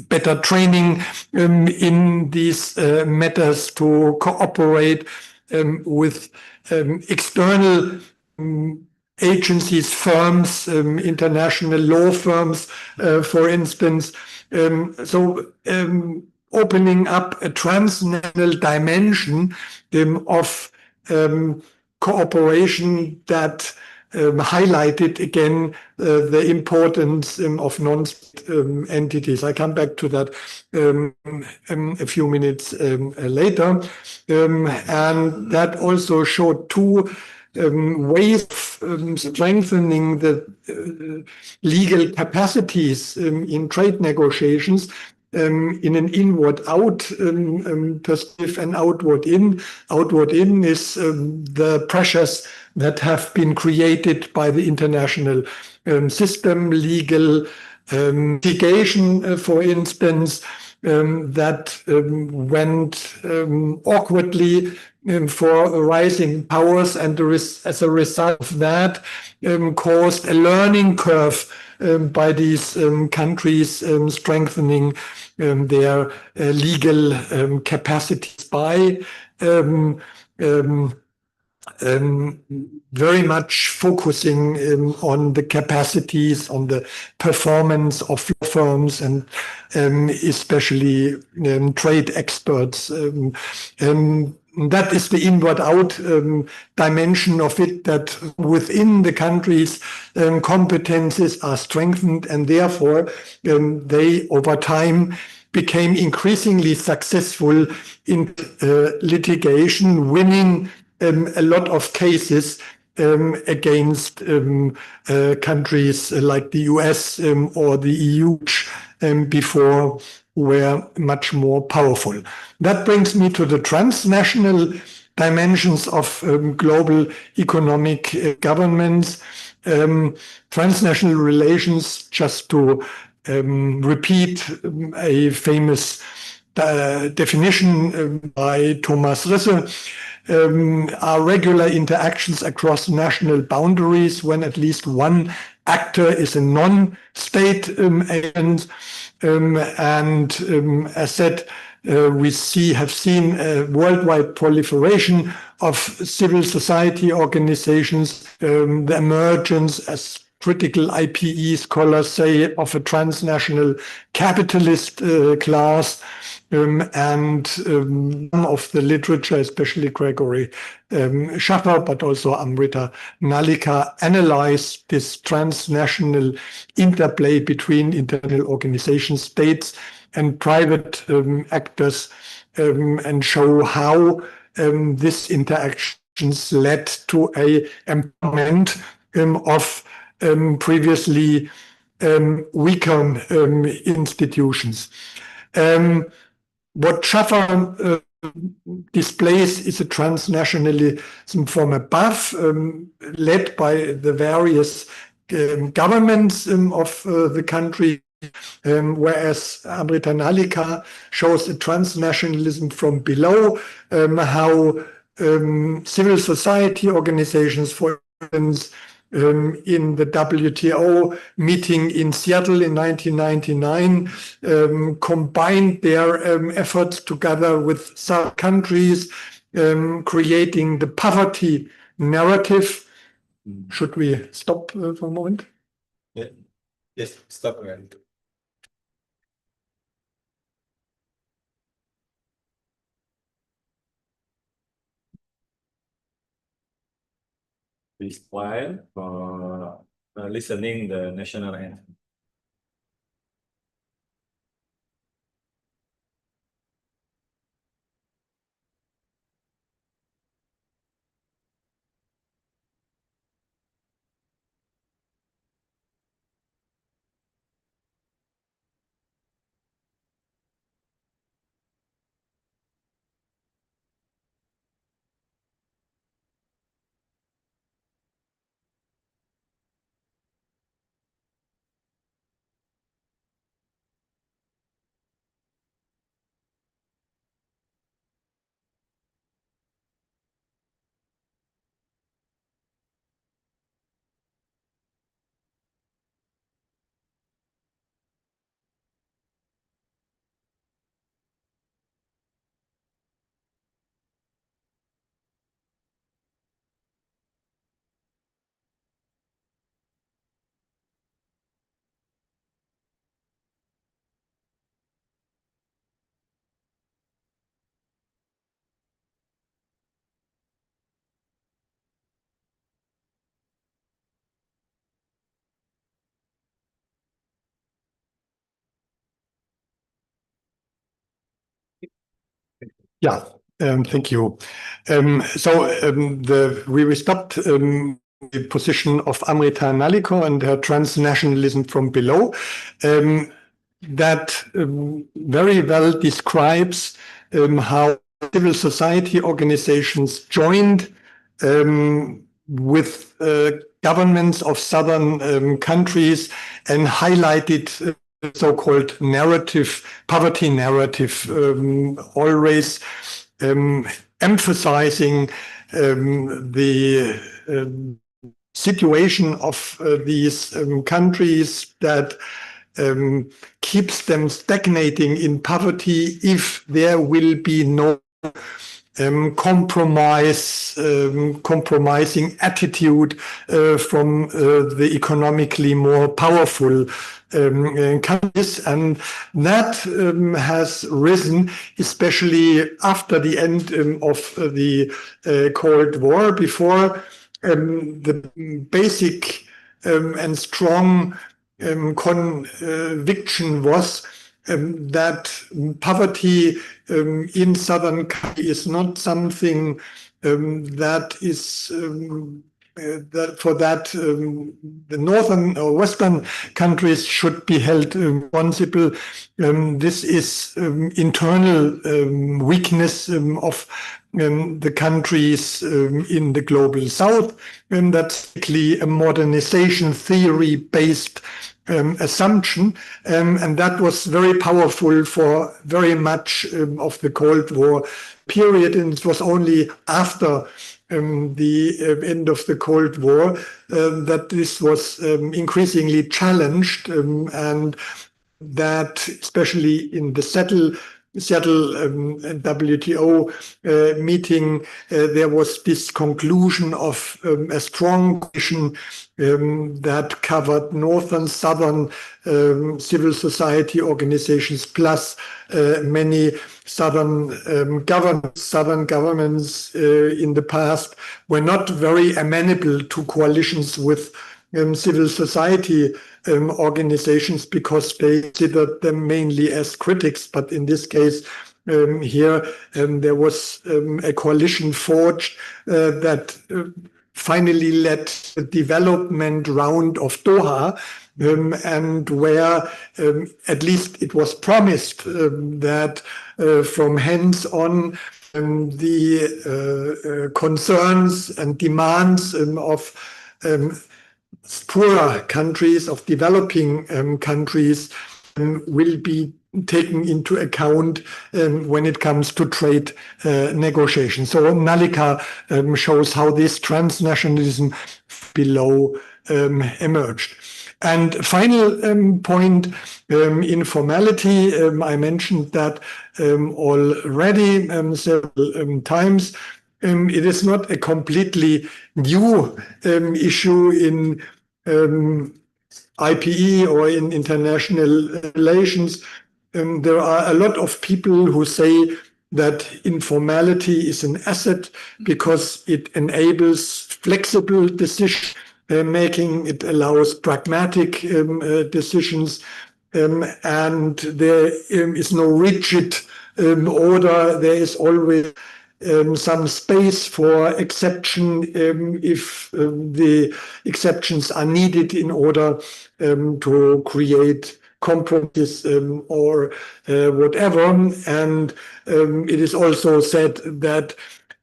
better training in these matters, to cooperate with external agencies, firms, international law firms, for instance. So opening up a transnational dimension of cooperation that highlighted again the importance of non-state entities. I come back to that a few minutes later. And that also showed two ways of strengthening the legal capacities in trade negotiations in an inward-out perspective and outward-in. Outward-in is the pressures that have been created by the international system, legal litigation, for instance, that went awkwardly for rising powers, and as a result of that, caused a learning curve by these countries, strengthening their legal capacities by very much focusing on the capacities, on the performance of law firms, and especially trade experts. That is the inward-out dimension of it, that within the countries, competences are strengthened, and therefore they, over time, became increasingly successful in litigation, winning a lot of cases against countries like the US or the EU, before were much more powerful. That brings me to the transnational dimensions of global economic governance. Transnational relations, just to repeat a famous definition by Thomas Risse, are regular interactions across national boundaries when at least one actor is a non-state agent. As said, we have seen a worldwide proliferation of civil society organizations, the emergence, as critical IPE scholars say, of a transnational capitalist class. Some of the literature, especially Gregory Schaffer, but also Amrita Nalika, analyze this transnational interplay between international organizations, states, and private actors, and show how these interactions led to a empowerment of previously weaker institutions. What Schaffer displays is a transnationalism from above, led by the various governments of the country, whereas Amrita Nalika shows a transnationalism from below, how civil society organizations, for instance, in the WTO meeting in Seattle in 1999, combined their efforts together with some countries, creating the poverty narrative. Should we stop for a moment? Yeah. Yes, stop. Please quiet for listening the national anthem. Yeah, thank you. We stopped the position of Amrita Naliko and her transnationalism from below. That very well describes how civil society organizations joined with governments of southern countries and highlighted so-called narrative, poverty narrative, always emphasizing the situation of these countries that keeps them stagnating in poverty if there will be no compromising attitude from the economically more powerful countries, and that has risen, especially after the end of the Cold War. Before, the basic and strong conviction was that poverty in southern countries is not something that is the northern or western countries should be held responsible. This is internal weakness of the countries in the global south, and that's basically a modernization theory based assumption, and that was very powerful for very much of the Cold War period, and it was only after the end of the Cold War that this was increasingly challenged, and that especially in the Seattle WTO meeting, there was this conclusion of a strong coalition that covered northern, southern civil society organizations, plus many southern governments in the past were not very amenable to coalitions with civil society organizations because they considered them mainly as critics. But in this case, here there was a coalition forged that finally led the development round of Doha, and where at least it was promised that from hence on the concerns and demands of poorer countries, of developing countries, will be taken into account when it comes to trade negotiations. So Nalika shows how this transnationalism below emerged. And final point, informality. I mentioned that already several times. It is not a completely new issue in IPE or in international relations. There are a lot of people who say that informality is an asset because it enables flexible decision making, it allows pragmatic decisions, and there is no rigid order. There is always some space for exception if the exceptions are needed in order to create compromises or whatever. And it is also said that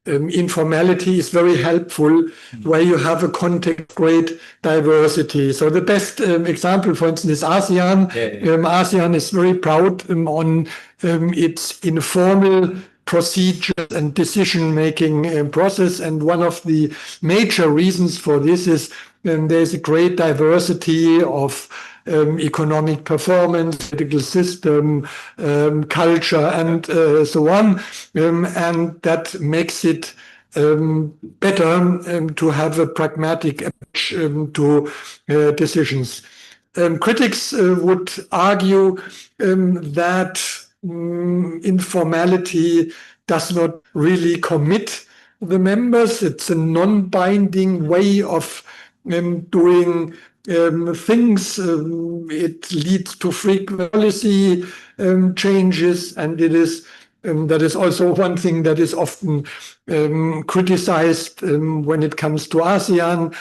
informality is very helpful where you have a context of great diversity. So the best example, for instance, is ASEAN. ASEAN is very proud on its informal procedures and decision-making process. And one of the major reasons for this is there's a great diversity of economic performance, political system, culture, and so on. And that makes it better to have a pragmatic approach to decisions. Critics would argue that informality does not really commit the members. It's a non-binding way of doing things. It leads to frequent policy changes, and it is That is also one thing that is often criticized when it comes to ASEAN.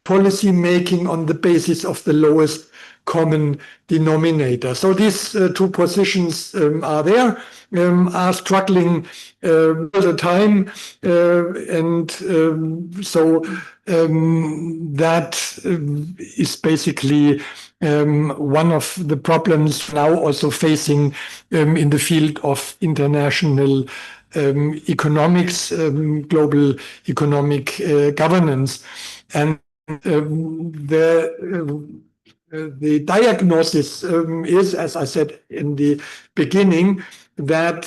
Policy making on the basis of the lowest common denominator. So these two positions are there, are struggling all the time, and so that is basically one of the problems now also facing in the field of international economics, global economic governance. And the diagnosis is, as I said in the beginning, that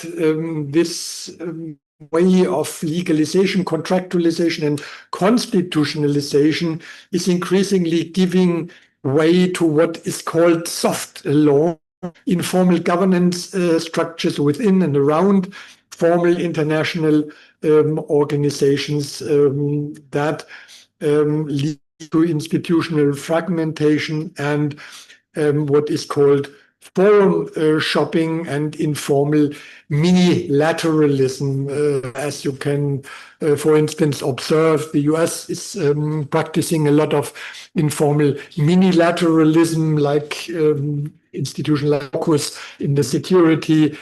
this way of legalization, contractualization, and constitutionalization is increasingly giving way to what is called soft law, informal governance structures within and around formal international organizations that lead to institutional fragmentation and what is called forum shopping and informal minilateralism. As you can, for instance, observe, the US is practicing a lot of informal minilateralism, like institutional like AUKUS in the security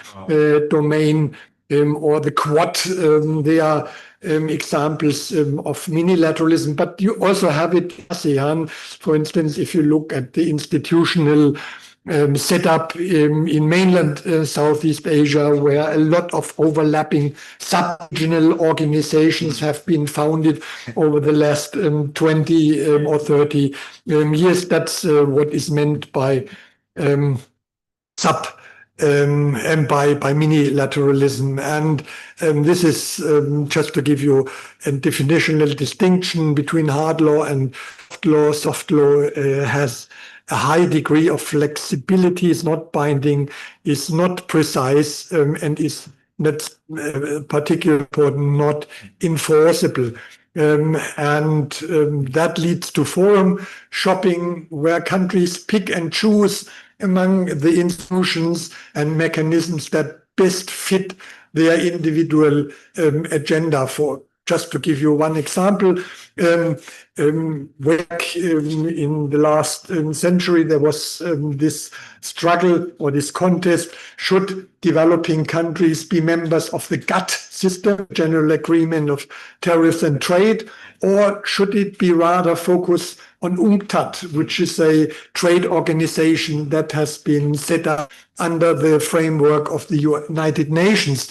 domain, or the Quad. They are examples of minilateralism, but you also have it in ASEAN. For instance, if you look at the institutional setup in mainland Southeast Asia, where a lot of overlapping sub-regional organizations have been founded over the last 20 or 30 years. That's what is meant by and by minilateralism. And this is just to give you a definitional distinction between hard law and soft law. Soft law has a high degree of flexibility, is not binding, is not precise, and is, that's particularly important, not enforceable. And that leads to forum shopping, where countries pick and choose among the institutions and mechanisms that best fit their individual agenda. For just to give you one example, back in the last century, there was this struggle or this contest: should developing countries be members of the GATT system, General Agreement of Tariffs and Trade, or should it be rather focused on UNCTAD, which is a trade organization that has been set up under the framework of the United Nations.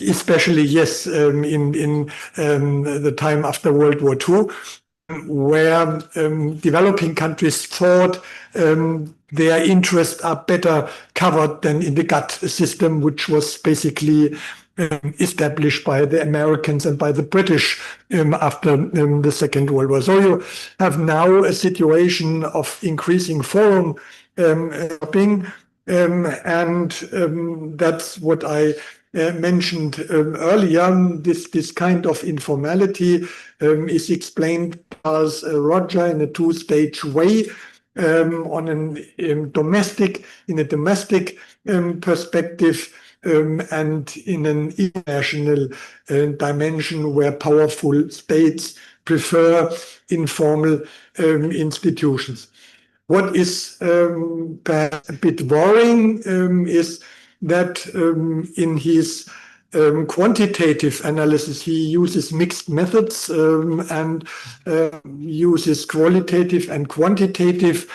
Especially, yes, in the time after World War II, where developing countries thought their interests are better covered than in the GATT system, which was basically established by the Americans and by the British after the Second World War. So you have now a situation of increasing forum shopping, and that's what I mentioned earlier. This kind of informality is explained as Roger in a two-stage way. On a domestic perspective, and in an international dimension, where powerful states prefer informal institutions. What is perhaps a bit worrying is that in his quantitative analysis, he uses mixed methods and uses qualitative and quantitative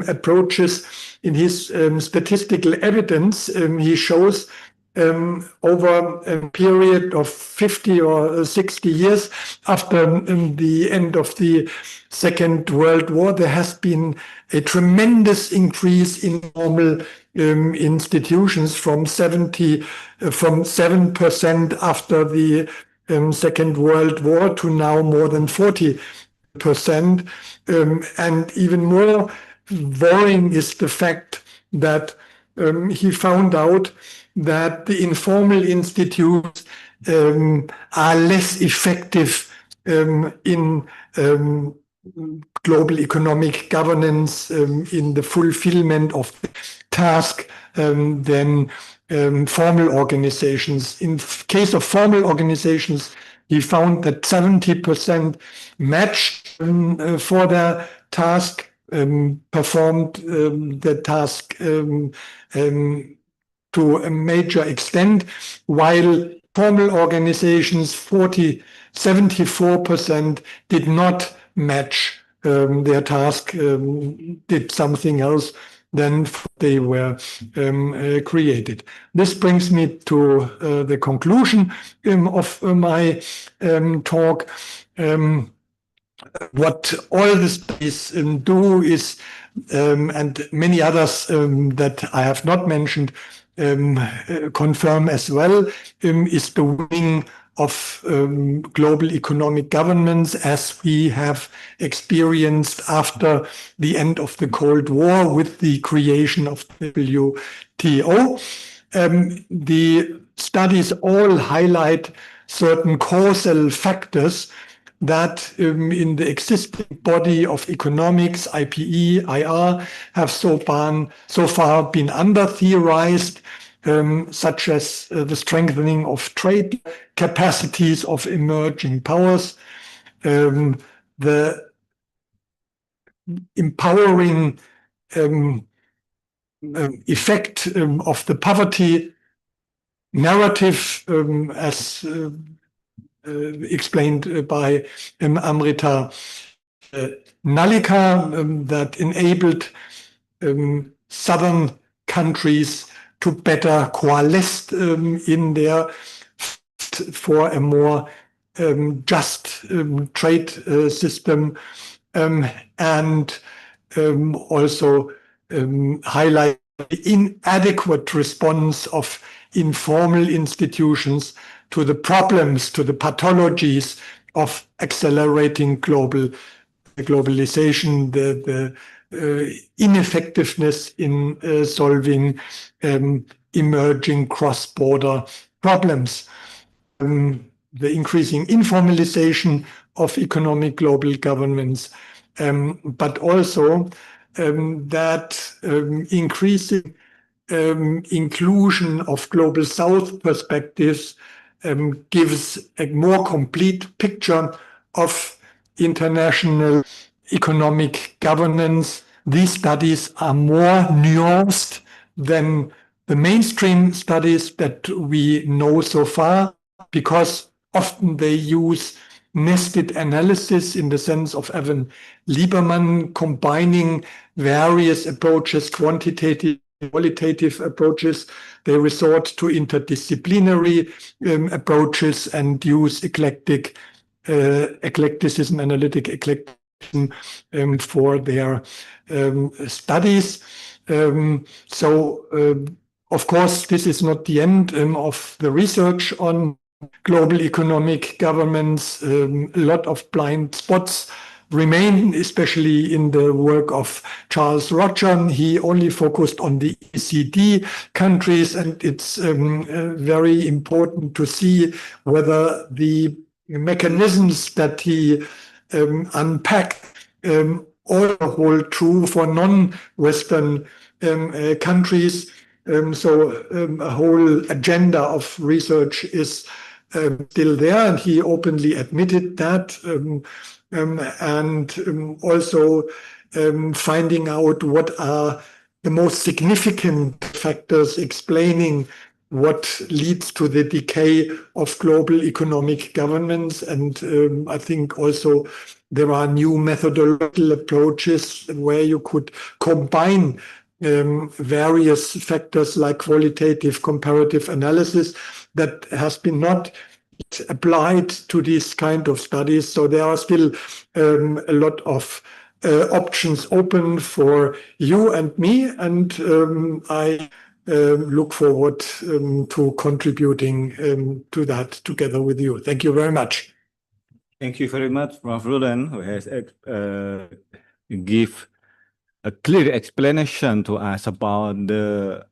approaches. In his statistical evidence, he shows over a period of 50 or 60 years after the end of the Second World War, there has been a tremendous increase in formal institutions from 7% after the Second World War to now more than 40%. And even more worrying is the fact that he found out that the informal institutes are less effective in global economic governance, in the fulfillment of the task, than formal organizations. In case of formal organizations, he found that 70% matched for their task, performed the task to a major extent, while formal organizations, 74% did not match their task, did something else than they were created. This brings me to the conclusion of my talk. What all the studies do is, and many others that I have not mentioned, confirm as well, is the winning of global economic governance as we have experienced after the end of the Cold War with the creation of WTO. The studies all highlight certain causal factors that in the existing body of economics, IPE, IR, have so far been under-theorized, such as the strengthening of trade capacities of emerging powers, the empowering effect of the poverty narrative, as explained by Amrita Nalika, that enabled southern countries to better coalesce in their for a more just trade system, and also highlight the inadequate response of informal institutions to the problems, to the pathologies of accelerating globalization, the ineffectiveness in solving emerging cross-border problems, the increasing informalization of economic global governments, but also that increasing inclusion of global South perspectives gives a more complete picture of international economic governance. These studies are more nuanced than the mainstream studies that we know so far, because often they use nested analysis in the sense of Evan Lieberman, combining various approaches, quantitative, qualitative approaches. They resort to interdisciplinary approaches and use eclecticism, analytic eclecticism for their studies. Of course, this is not the end of the research on global economic governance. A lot of blind spots remain, especially in the work of Charles Roger. He only focused on the OECD countries, and it's very important to see whether the mechanisms that he unpacked all hold true for non-Western countries. A whole agenda of research is still there, and he openly admitted that, and also finding out what are the most significant factors explaining what leads to the decay of global economic governance. And I think also there are new methodological approaches where you could combine various factors like qualitative comparative analysis that has been not applied to these kind of studies. So there are still a lot of options open for you and me, and I look forward to contributing to that together with you. Thank you very much. Thank you very much, Prof. Rueland, who has give a clear explanation to us about the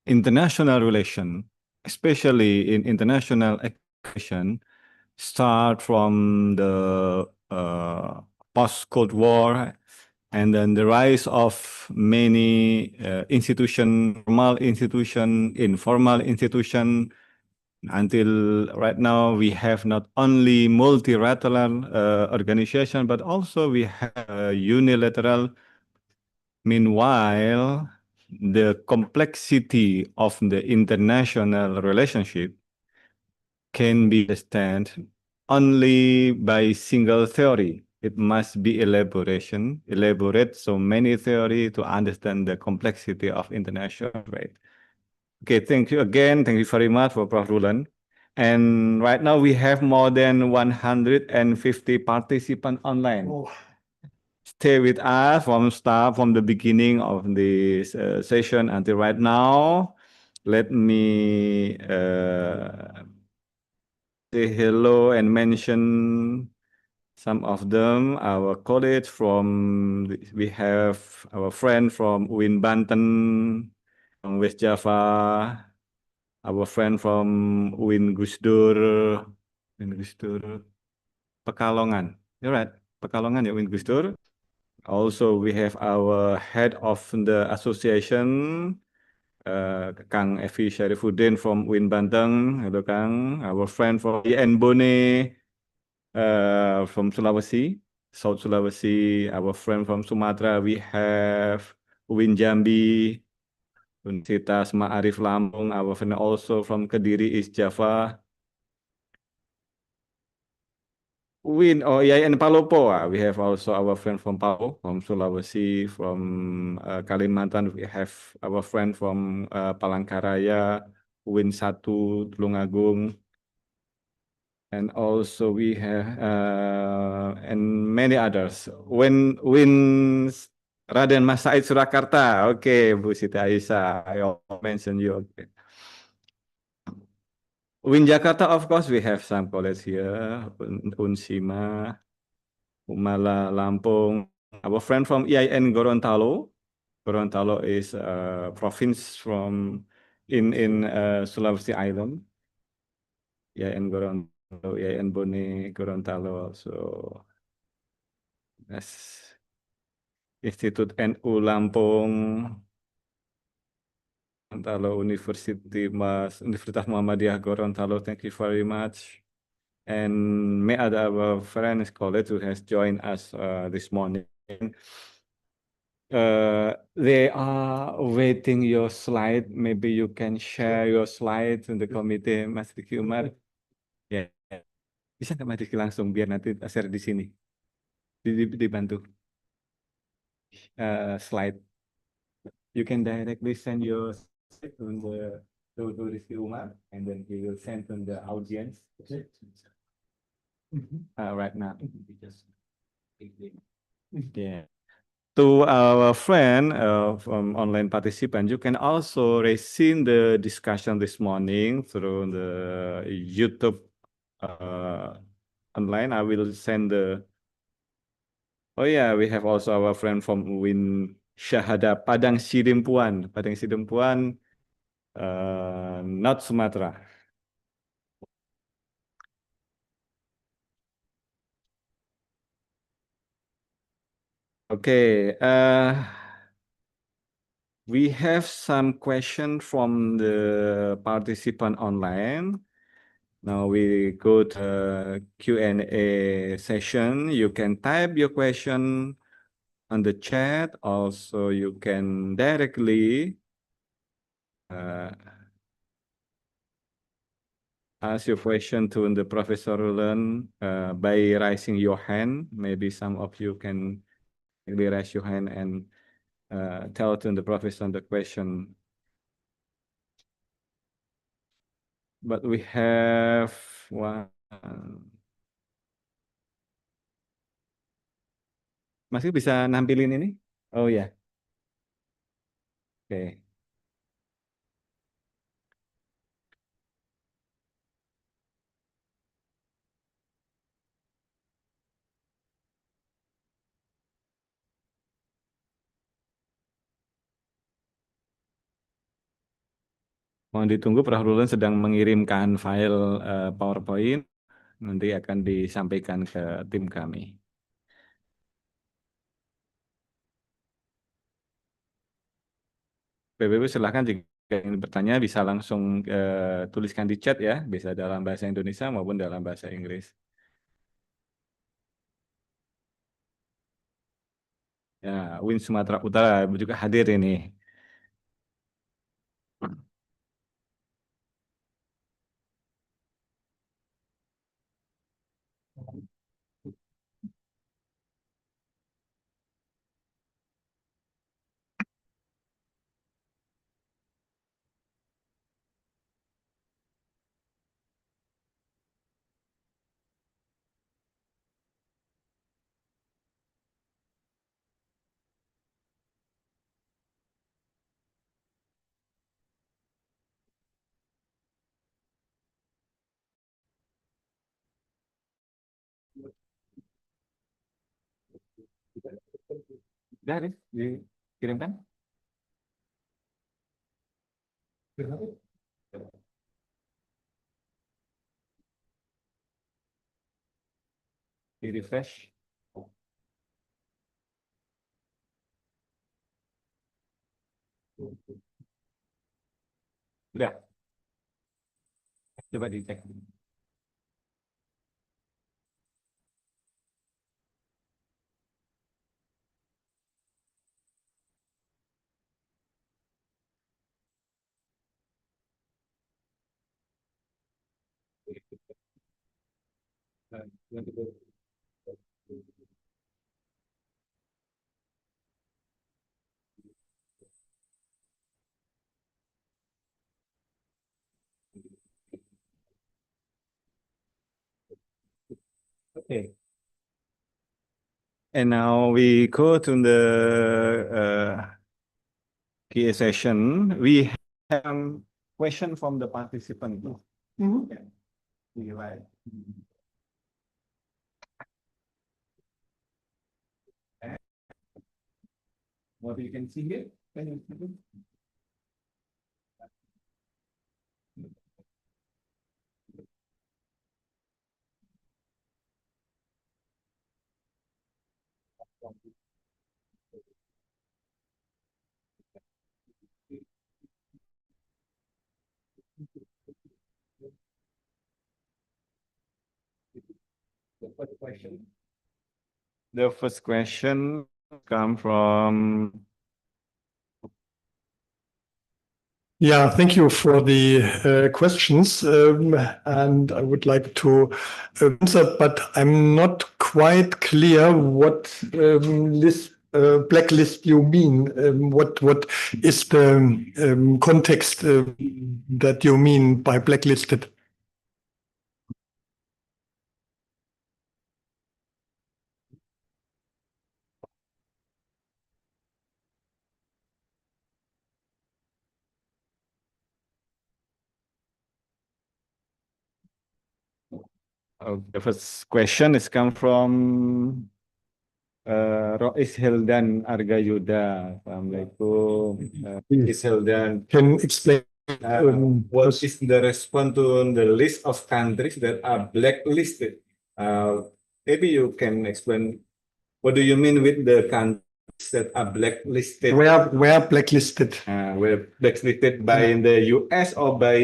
international relation, especially in international equation, start from the post-Cold War and then the rise of many institution, formal institution, informal institution. Until right now, we have not only multilateral organization, but also we have unilateral. Meanwhile, the complexity of the international relationship can be understood only by single theory. It must be elaborate so many theory to understand the complexity of international trade. Okay, thank you again. Thank you very much for Prof. Rueland. And right now we have more than 150 participants online. Oh. Stay with us from the beginning of this session until right now. Let me say hello and mention some of them. Our colleagues we have our friend from UIN Banten, from West Java, our friend from UIN Gusdur, Pekalongan. You're right, Pekalongan, ya, UIN Gusdur. Also, we have our head of the association, Kang Evi Syarifuddin from UIN Banten. Hello, Kang. Our friend from Bone from Sulawesi, South Sulawesi. Our friend from Sumatra, we have UIN Jambi, Universitas Ma'arif Lampung. Our friend also from Kediri, East Java. IAIN Palopo. We have also our friend from Palo, from Sulawesi, from Kalimantan. We have our friend from Palangkaraya, UIN 1, Tulungagung. And also we have and many others. When Raden Mas Said Surakarta, okay, Bu Siti Aisyah, I mentioned you. Okay. Win Jakarta, of course, we have some colleagues here, Unsima, Umala Lampung, our friend from IAIN Gorontalo. Gorontalo is a province in Sulawesi Island. IAIN Gorontalo, IAIN Bone, Gorontalo also. Yes. Institut NU Lampung, Gorontalo Universitas Muhammadiyah Gorontalo, thank you very much. And may our friends, colleagues who has joined us this morning. They are waiting your slide. Maybe you can share your slides in the committee, Mas Diki Umar. Ya, bisa nggak Mas Diki langsung biar nanti share di sini, dibantu slide. You can directly send your slide to Rizky Umar, and then he will send to the audience right now. Yeah. To our friend from online participant, you can also resume the discussion this morning through the YouTube online. I will send oh yeah, we have also our friend from UIN Syahada Padang Sidempuan, not Sumatra. Okay, we have some question from the participant online. Now we go to Q&A session. You can type your question on the chat. Also, you can directly ask your question to the Professor Rueland by raising your hand. Maybe some of you can raise your hand and tell to the professor the question. But we have one. Masih bisa nampilin ini? Oh ya. Oke. Mohon ditunggu, Prof. Rueland sedang mengirimkan file PowerPoint. Nanti akan disampaikan ke tim kami. PBB silahkan jika ingin bertanya bisa langsung tuliskan di chat ya, bisa dalam bahasa Indonesia maupun dalam bahasa Inggris. Ya, Win Sumatera Utara juga hadir ini. Sudah dikirimkan? Di refresh. Sudah. Coba dicek. Okay. And now we go to the Q&A session. We have question from the participant. Yeah. Right. What you can see here? Can you see it? The first question. The first question come from Yeah, thank you for the questions. And I would like to answer, but I'm not quite clear what blacklist you mean. What is the context that you mean by blacklisted? the first question is come from Rois Hildan Argayuda. Assalamualaikum. Rois Hildan. Can explain. What is the response to the list of countries that are blacklisted? Maybe you can explain what do you mean with the countries that are blacklisted? Where blacklisted? Were blacklisted by the US or by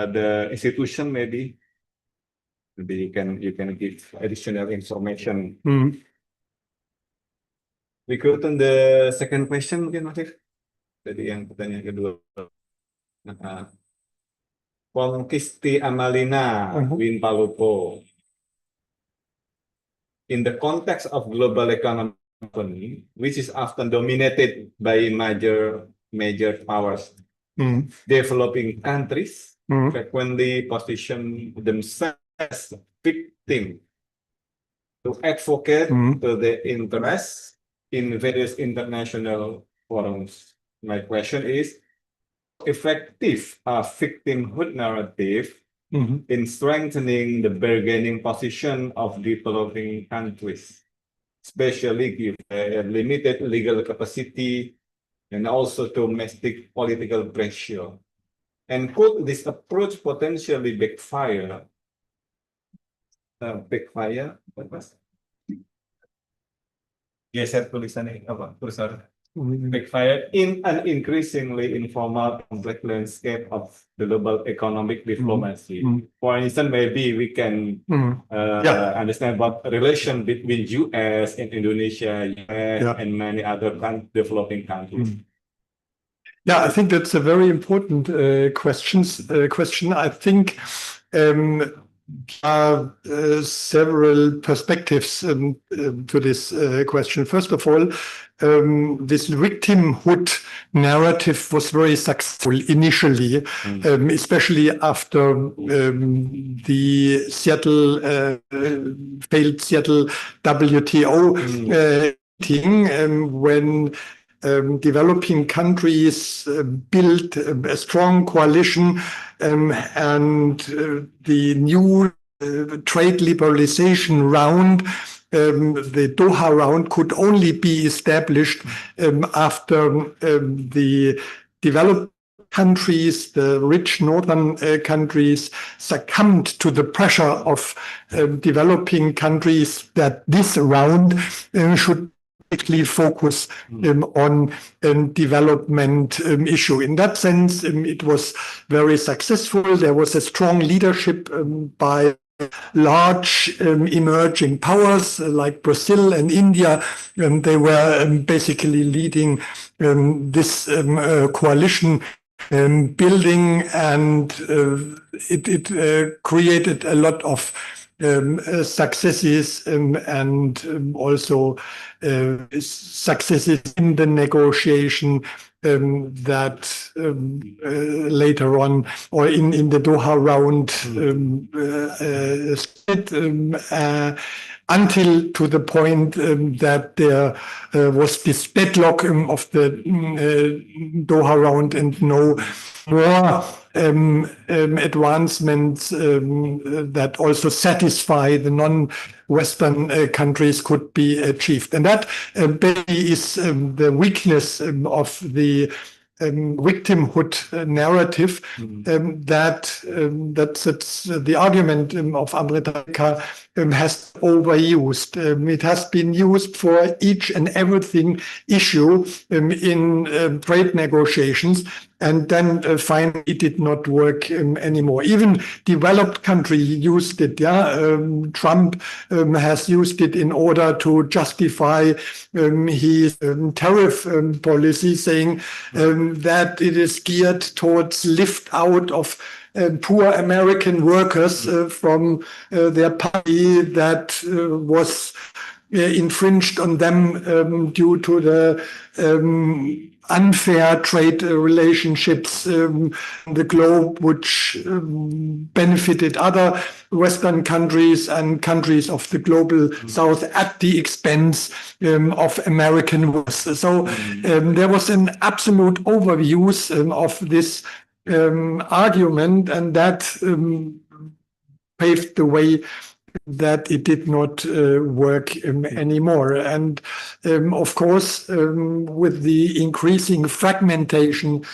the institution maybe? Maybe you can give additional information. We go to the second question mungkin Mas If. Jadi yang pertanyaan kedua. Kisti Amalina Win Palopo. In the context of global economy, which is often dominated by major powers, developing countries frequently position themselves as victim to advocate to their interests in various international forums. My question is, effective victimhood narrative in strengthening the bargaining position of developing countries, especially given limited legal capacity and also domestic political pressure. And could this approach potentially backfire? Backfire? Geser tulisannya apa? Kursor. backfire in an increasingly informal, complex landscape of global economic diplomacy. For instance, maybe we can understand about relation between US and Indonesia, US and many other developing countries. Yeah, I think that's a very important question. I think several perspectives to this question. First of all, this victimhood narrative was very successful initially, especially after the failed Seattle WTO meeting, when developing countries built a strong coalition, and the new trade liberalization round, the Doha round, could only be established after the developed countries, the rich northern countries, succumbed to the pressure of developing countries that this round should focus on development issue. In that sense, it was very successful. There was a strong leadership by large emerging powers like Brazil and India. They were basically leading this coalition building, and it created a lot of successes and also successes in the negotiation that later on, or in the Doha round, until to the point that there was this deadlock of the Doha round and no more advancements that also satisfy the non-Western countries could be achieved. And that is the weakness of the victimhood narrative, that's the argument of Amrita has overused. It has been used for each and everything issue in trade negotiations, and then finally it did not work anymore. Even developed countries used it. Trump has used it in order to justify his tariff policy, saying that it is geared towards lift out of poor American workers from their party that was infringed on them due to the unfair trade relationships in the globe, which benefited other Western countries and countries of the global South at the expense of American workers. So there was an absolute overuse of this argument, and that paved the way that it did not work anymore. And of course, with the increasing fragmentation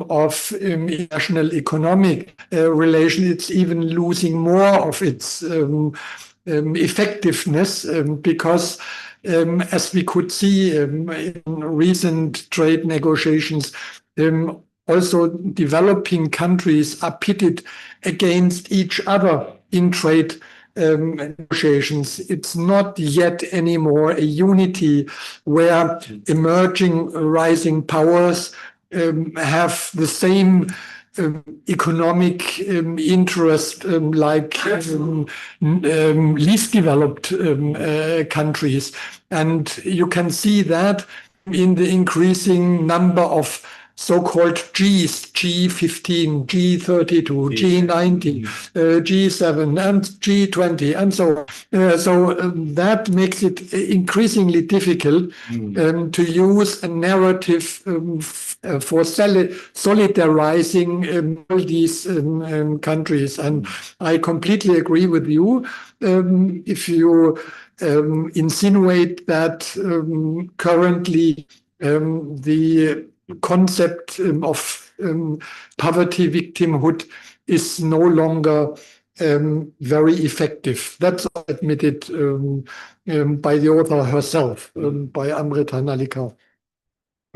of international economic relations, it's even losing more of its effectiveness, because as we could see in recent trade negotiations, also developing countries are pitted against each other in trade negotiations. It's not yet anymore a unity where emerging rising powers have the same economic interest like least developed countries. And you can see that in the increasing number of so-called Gs, G15, G32, G90, G7, and G20, and so on. So that makes it increasingly difficult to use a narrative for solidarizing all these countries. And I completely agree with you. If you insinuate that currently the concept of poverty victimhood is no longer very effective. That's admitted by the author herself, by Amrita Nalika.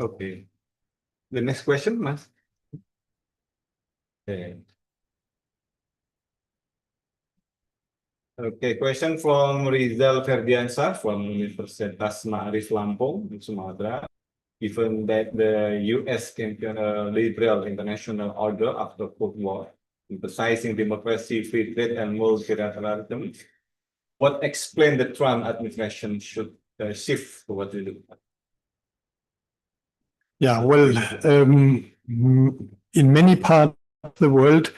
Okay. The next question, Mas. Okay. Okay, question from Rizal Ferdiansa from Universitas Ma'arif Lampung, Sumatera. Given that the US came to a liberal international order after Cold War, emphasizing democracy, free trade, and multilateralism, what explained the Trump administration should shift towards the Yeah, well, in many parts of the world,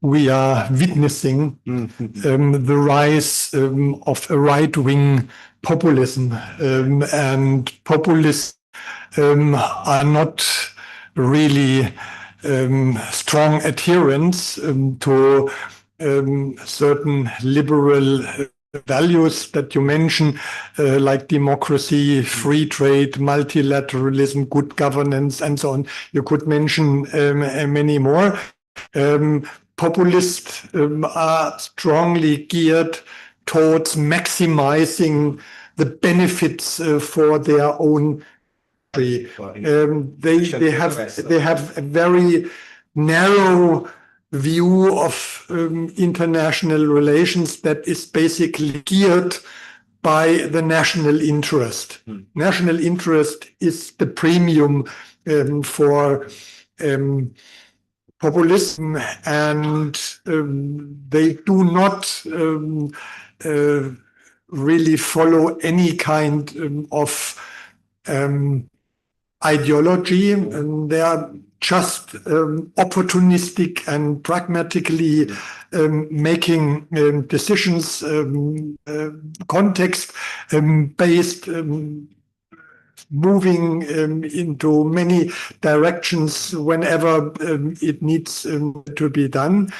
we are witnessing the rise of a right-wing populism, and populists are not really strong adherents to certain liberal values that you mentioned, like democracy, free trade, multilateralism, good governance, and so on. You could mention many more. Populists are strongly geared towards maximizing the benefits for their own country. They have a very narrow view of international relations that is basically geared by the national interest. National interest is the premium for populism, and they do not really follow any kind of ideology, and they are just opportunistic and pragmatically making decisions, context-based, moving into many directions whenever it needs to be done.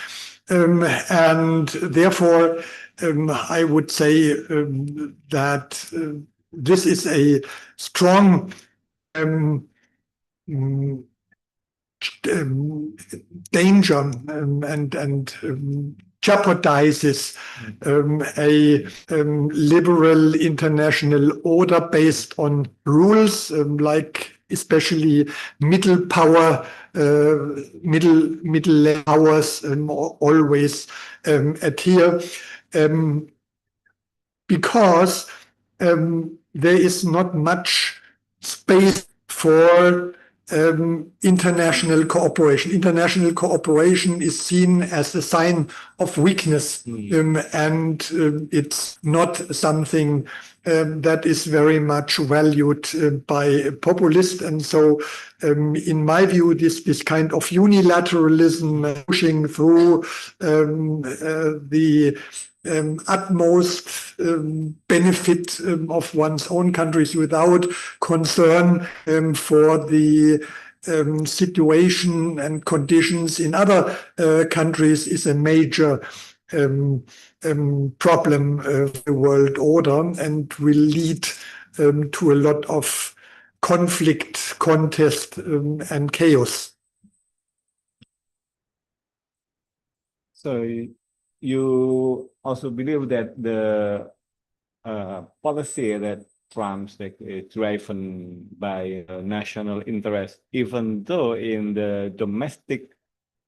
And therefore, I would say that this is a strong danger and jeopardizes a liberal international order based on rules, like especially middle powers always adhere, because there is not much space for international cooperation. International cooperation is seen as a sign of weakness, and it's not something that is very much valued by populists. And so, in my view, this kind of unilateralism, pushing through the utmost benefit of one's own countries without concern for the situation and conditions in other countries is a major problem of the world order, and will lead to a lot of conflict, contest, and chaos. So you also believe that the policy that Trump's driven by national interest, even though in the domestic,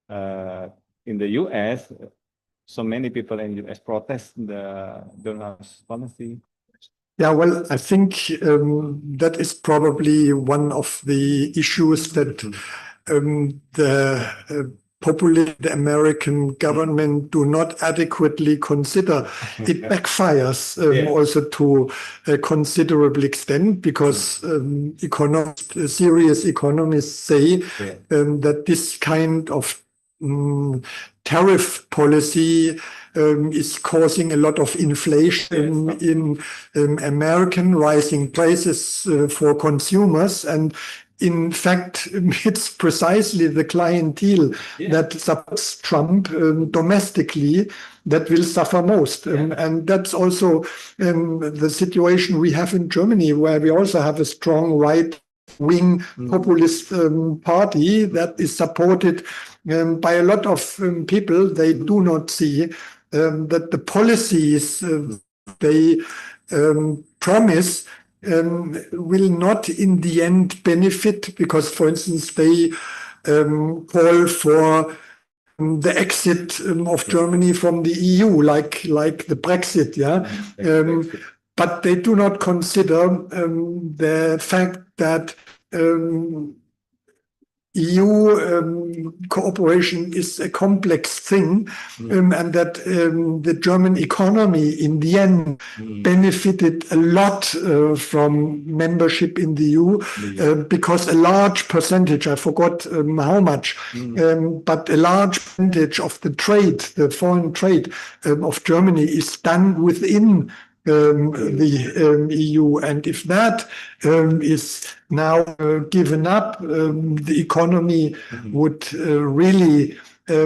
in the U.S., so many people in the U.S. protest the Donald's policy. Yeah, well, I think that is probably one of the issues that the American government do not adequately consider. It backfires also to a considerable extent, because serious economists say that this kind of tariff policy is causing a lot of inflation in American, rising prices for consumers. And in fact, it's precisely the clientele that supports Trump domestically that will suffer most. And that's also the situation we have in Germany, where we also have a strong right-wing populist party that is supported by a lot of people. They do not see that the policies they promise will not in the end benefit because, for instance, they call for the exit of Germany from the EU, like the Brexit, yeah. But they do not consider the fact that EU cooperation is a complex thing, and that the German economy in the end benefited a lot from membership in the EU because a large percentage, I forgot how much, but a large percentage of the trade, the foreign trade of Germany is done within the EU, and if that is now given up, the economy would really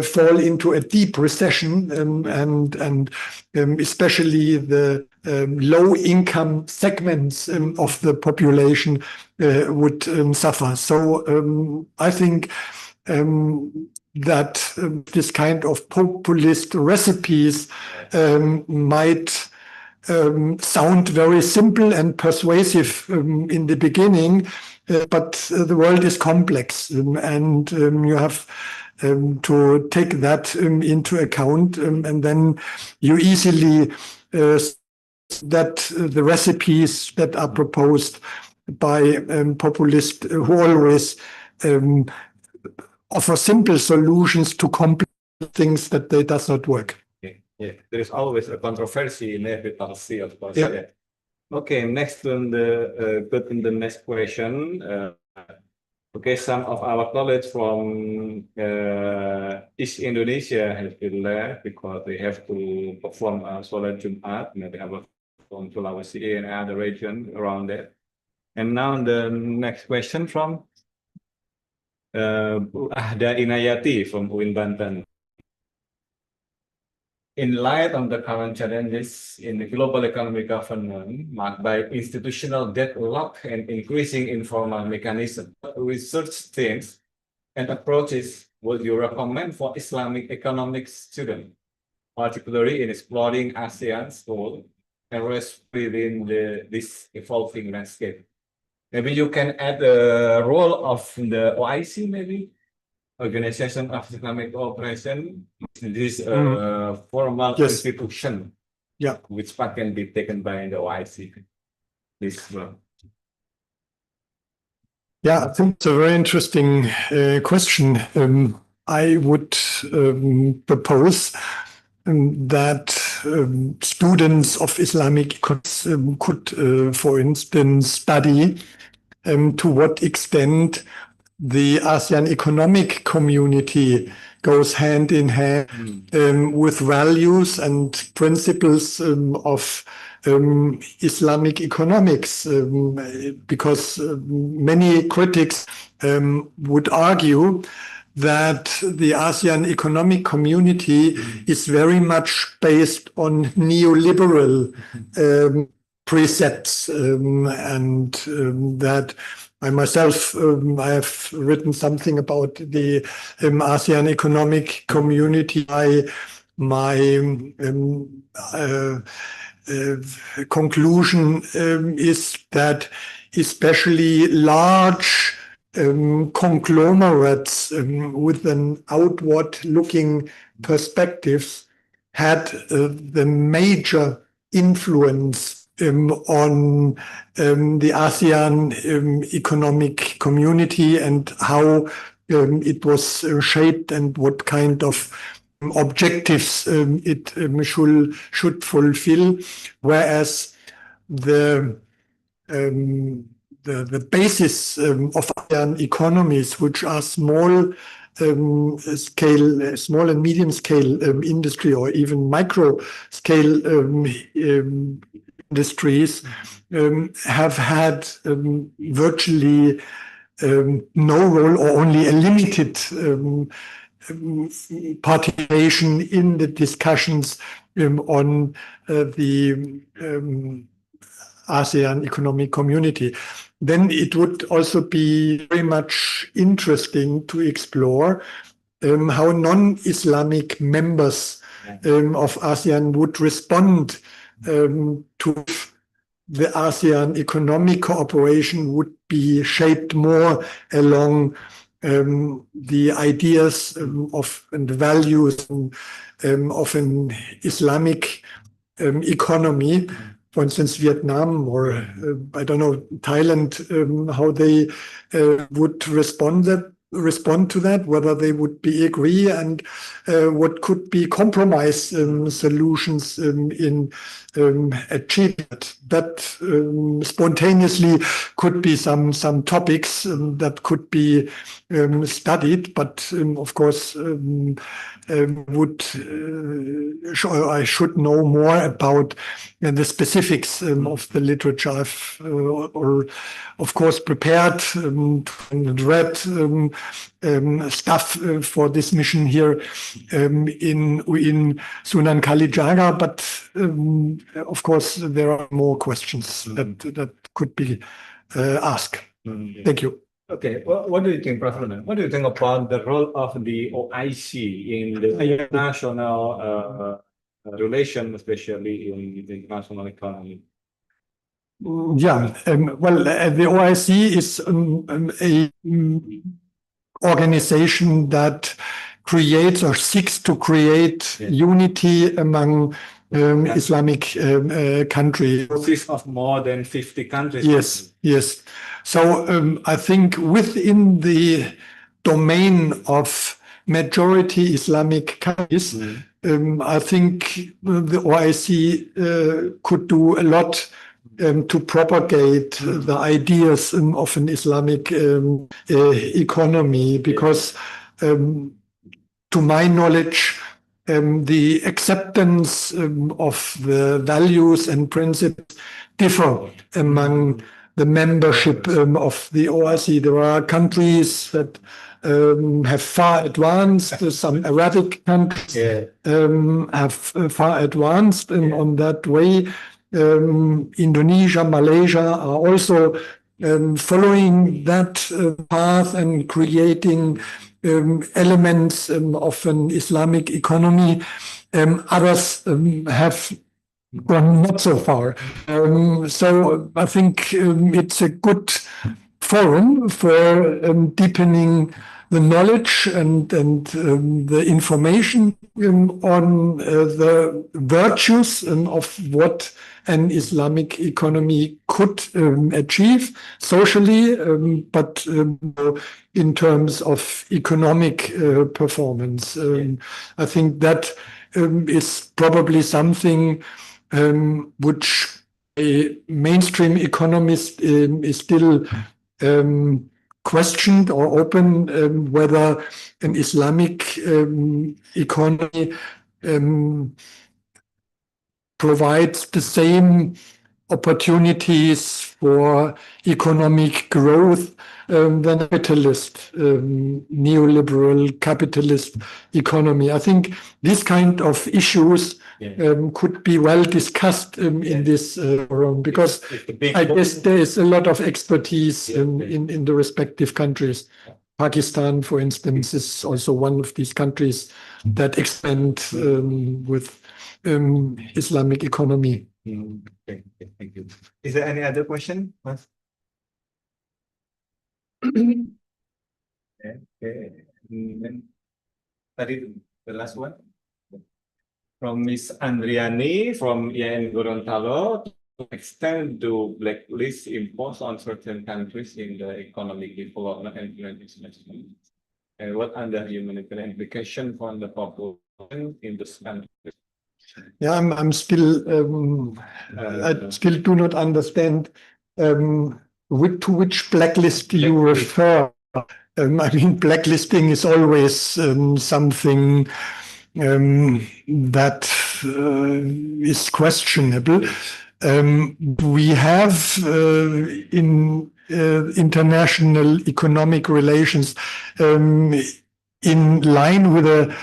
fall into a deep recession, and especially the low-income segments of the population would suffer. So I think that this kind of populist recipes might sound very simple and persuasive in the beginning, but the world is complex, and you have to take that into account, and then you easily that the recipes that are proposed by populists who always offer simple solutions to complex things that they does not work. Yeah, there is always a controversy in every policy, of course. Yeah. Yeah. Okay, next on the go to the next question. Okay, some of our colleagues from East Indonesia have been there because they have to perform Sholat Jumat, maybe have from Sulawesi and other region around there. And now the next question from Ahda Inayati from UIN Banten. In light of the current challenges in the global economic governance marked by institutional deadlock and increasing informal mechanisms, research themes and approaches would you recommend for Islamic economics students, particularly in exploring ASEAN's role and rest within this evolving landscape? Maybe you can add the role of the OIC, maybe? Organization of Islamic Cooperation, this formal Yes. institution, Yeah. which part can be taken by the OIC. This Yeah, I think it's a very interesting question. I would propose that students of Islamic economics could, for instance, study to what extent the ASEAN economic community goes hand in hand with values and principles of Islamic economics, because many critics would argue that the ASEAN economic community is very much based on neoliberal precepts, and that I myself, I have written something about the ASEAN economic community. My conclusion is that especially large conglomerates with an outward-looking perspectives had the major influence on the ASEAN economic community and how it was shaped and what kind of objectives it should fulfill, whereas the basis of ASEAN economies, which are small and medium scale industry, or even micro scale industries, have had virtually no role or only a limited participation in the discussions on the ASEAN economic community. Then it would also be very much interesting to explore how non-Islamic members of ASEAN would respond to the ASEAN economic cooperation would be shaped more along the ideas of and the values of an Islamic economy. For instance, Vietnam or I don't know, Thailand, how they would respond to that, whether they would be agree, and what could be compromise solutions in achievement. That spontaneously could be some topics that could be studied, but of course I should know more about the specifics of the literature. I've of course prepared and read stuff for this mission here in Sunan Kalijaga, but of course there are more questions that could be asked. Thank you. Okay, what do you think, Prof? What do you think about the role of the OIC in the international relation, especially in the international economy? Yeah, well, the OIC is a organization that creates or seeks to create unity among Islamic countries. Consists of more than 50 countries. Yes, yes. So I think within the domain of majority Islamic countries, I think the OIC could do a lot to propagate the ideas of an Islamic economy, because to my knowledge, the acceptance of the values and principles differ among the membership of the OIC. There are countries that have far advanced, some Arabic countries have far advanced on that way. Indonesia, Malaysia are also following that path and creating elements of an Islamic economy. Others have gone not so far. So I think it's a good forum for deepening the knowledge and the information on the virtues of what an Islamic economy could achieve socially, but in terms of economic performance. I think that is probably something which a mainstream economist is still questioned or open, whether an Islamic economy provides the same opportunities for economic growth than a capitalist, neoliberal capitalist economy. I think these kind of issues could be well discussed in this forum, because I guess there is a lot of expertise in the respective countries. Pakistan, for instance, is also one of these countries that expand with Islamic economy. Okay, thank you. Is there any other question? Okay. Tadi the last one from Miss Andriani from IAIN Gorontalo. To extend to blacklist imposed on certain countries in the economic development and international, and what are the humanitarian implications for the population in this country? Yeah, I'm still I still do not understand to which blacklist you refer. I mean, blacklisting is always something that is questionable. We have in international economic relations, in line with the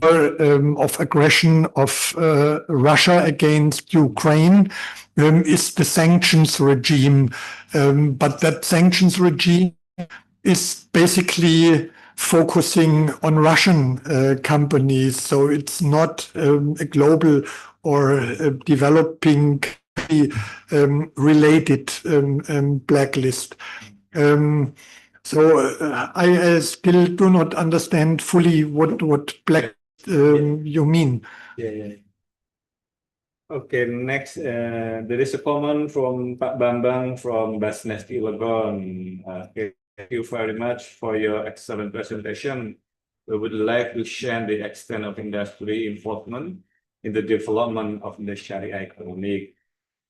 of aggression of Russia against Ukraine, is the sanctions regime. But that sanctions regime is basically focusing on Russian companies. So it's not a global or a developing related blacklist. I still do not understand fully what black you mean. Yeah. Okay, next, there is a comment from Pak Bambang from Basnas Cilegon. Thank you very much for your excellent presentation. We would like to share the extent of industry involvement in the development of the Syariah economy.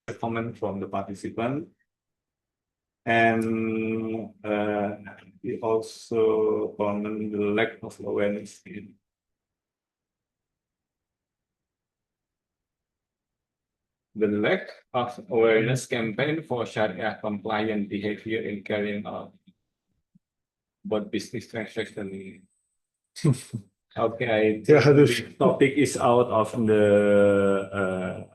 A comment from the participant. And we also comment the lack of awareness in the lack of awareness campaign for Syariah compliant behavior in carrying out both business transaction. Okay, I think the topic is out of the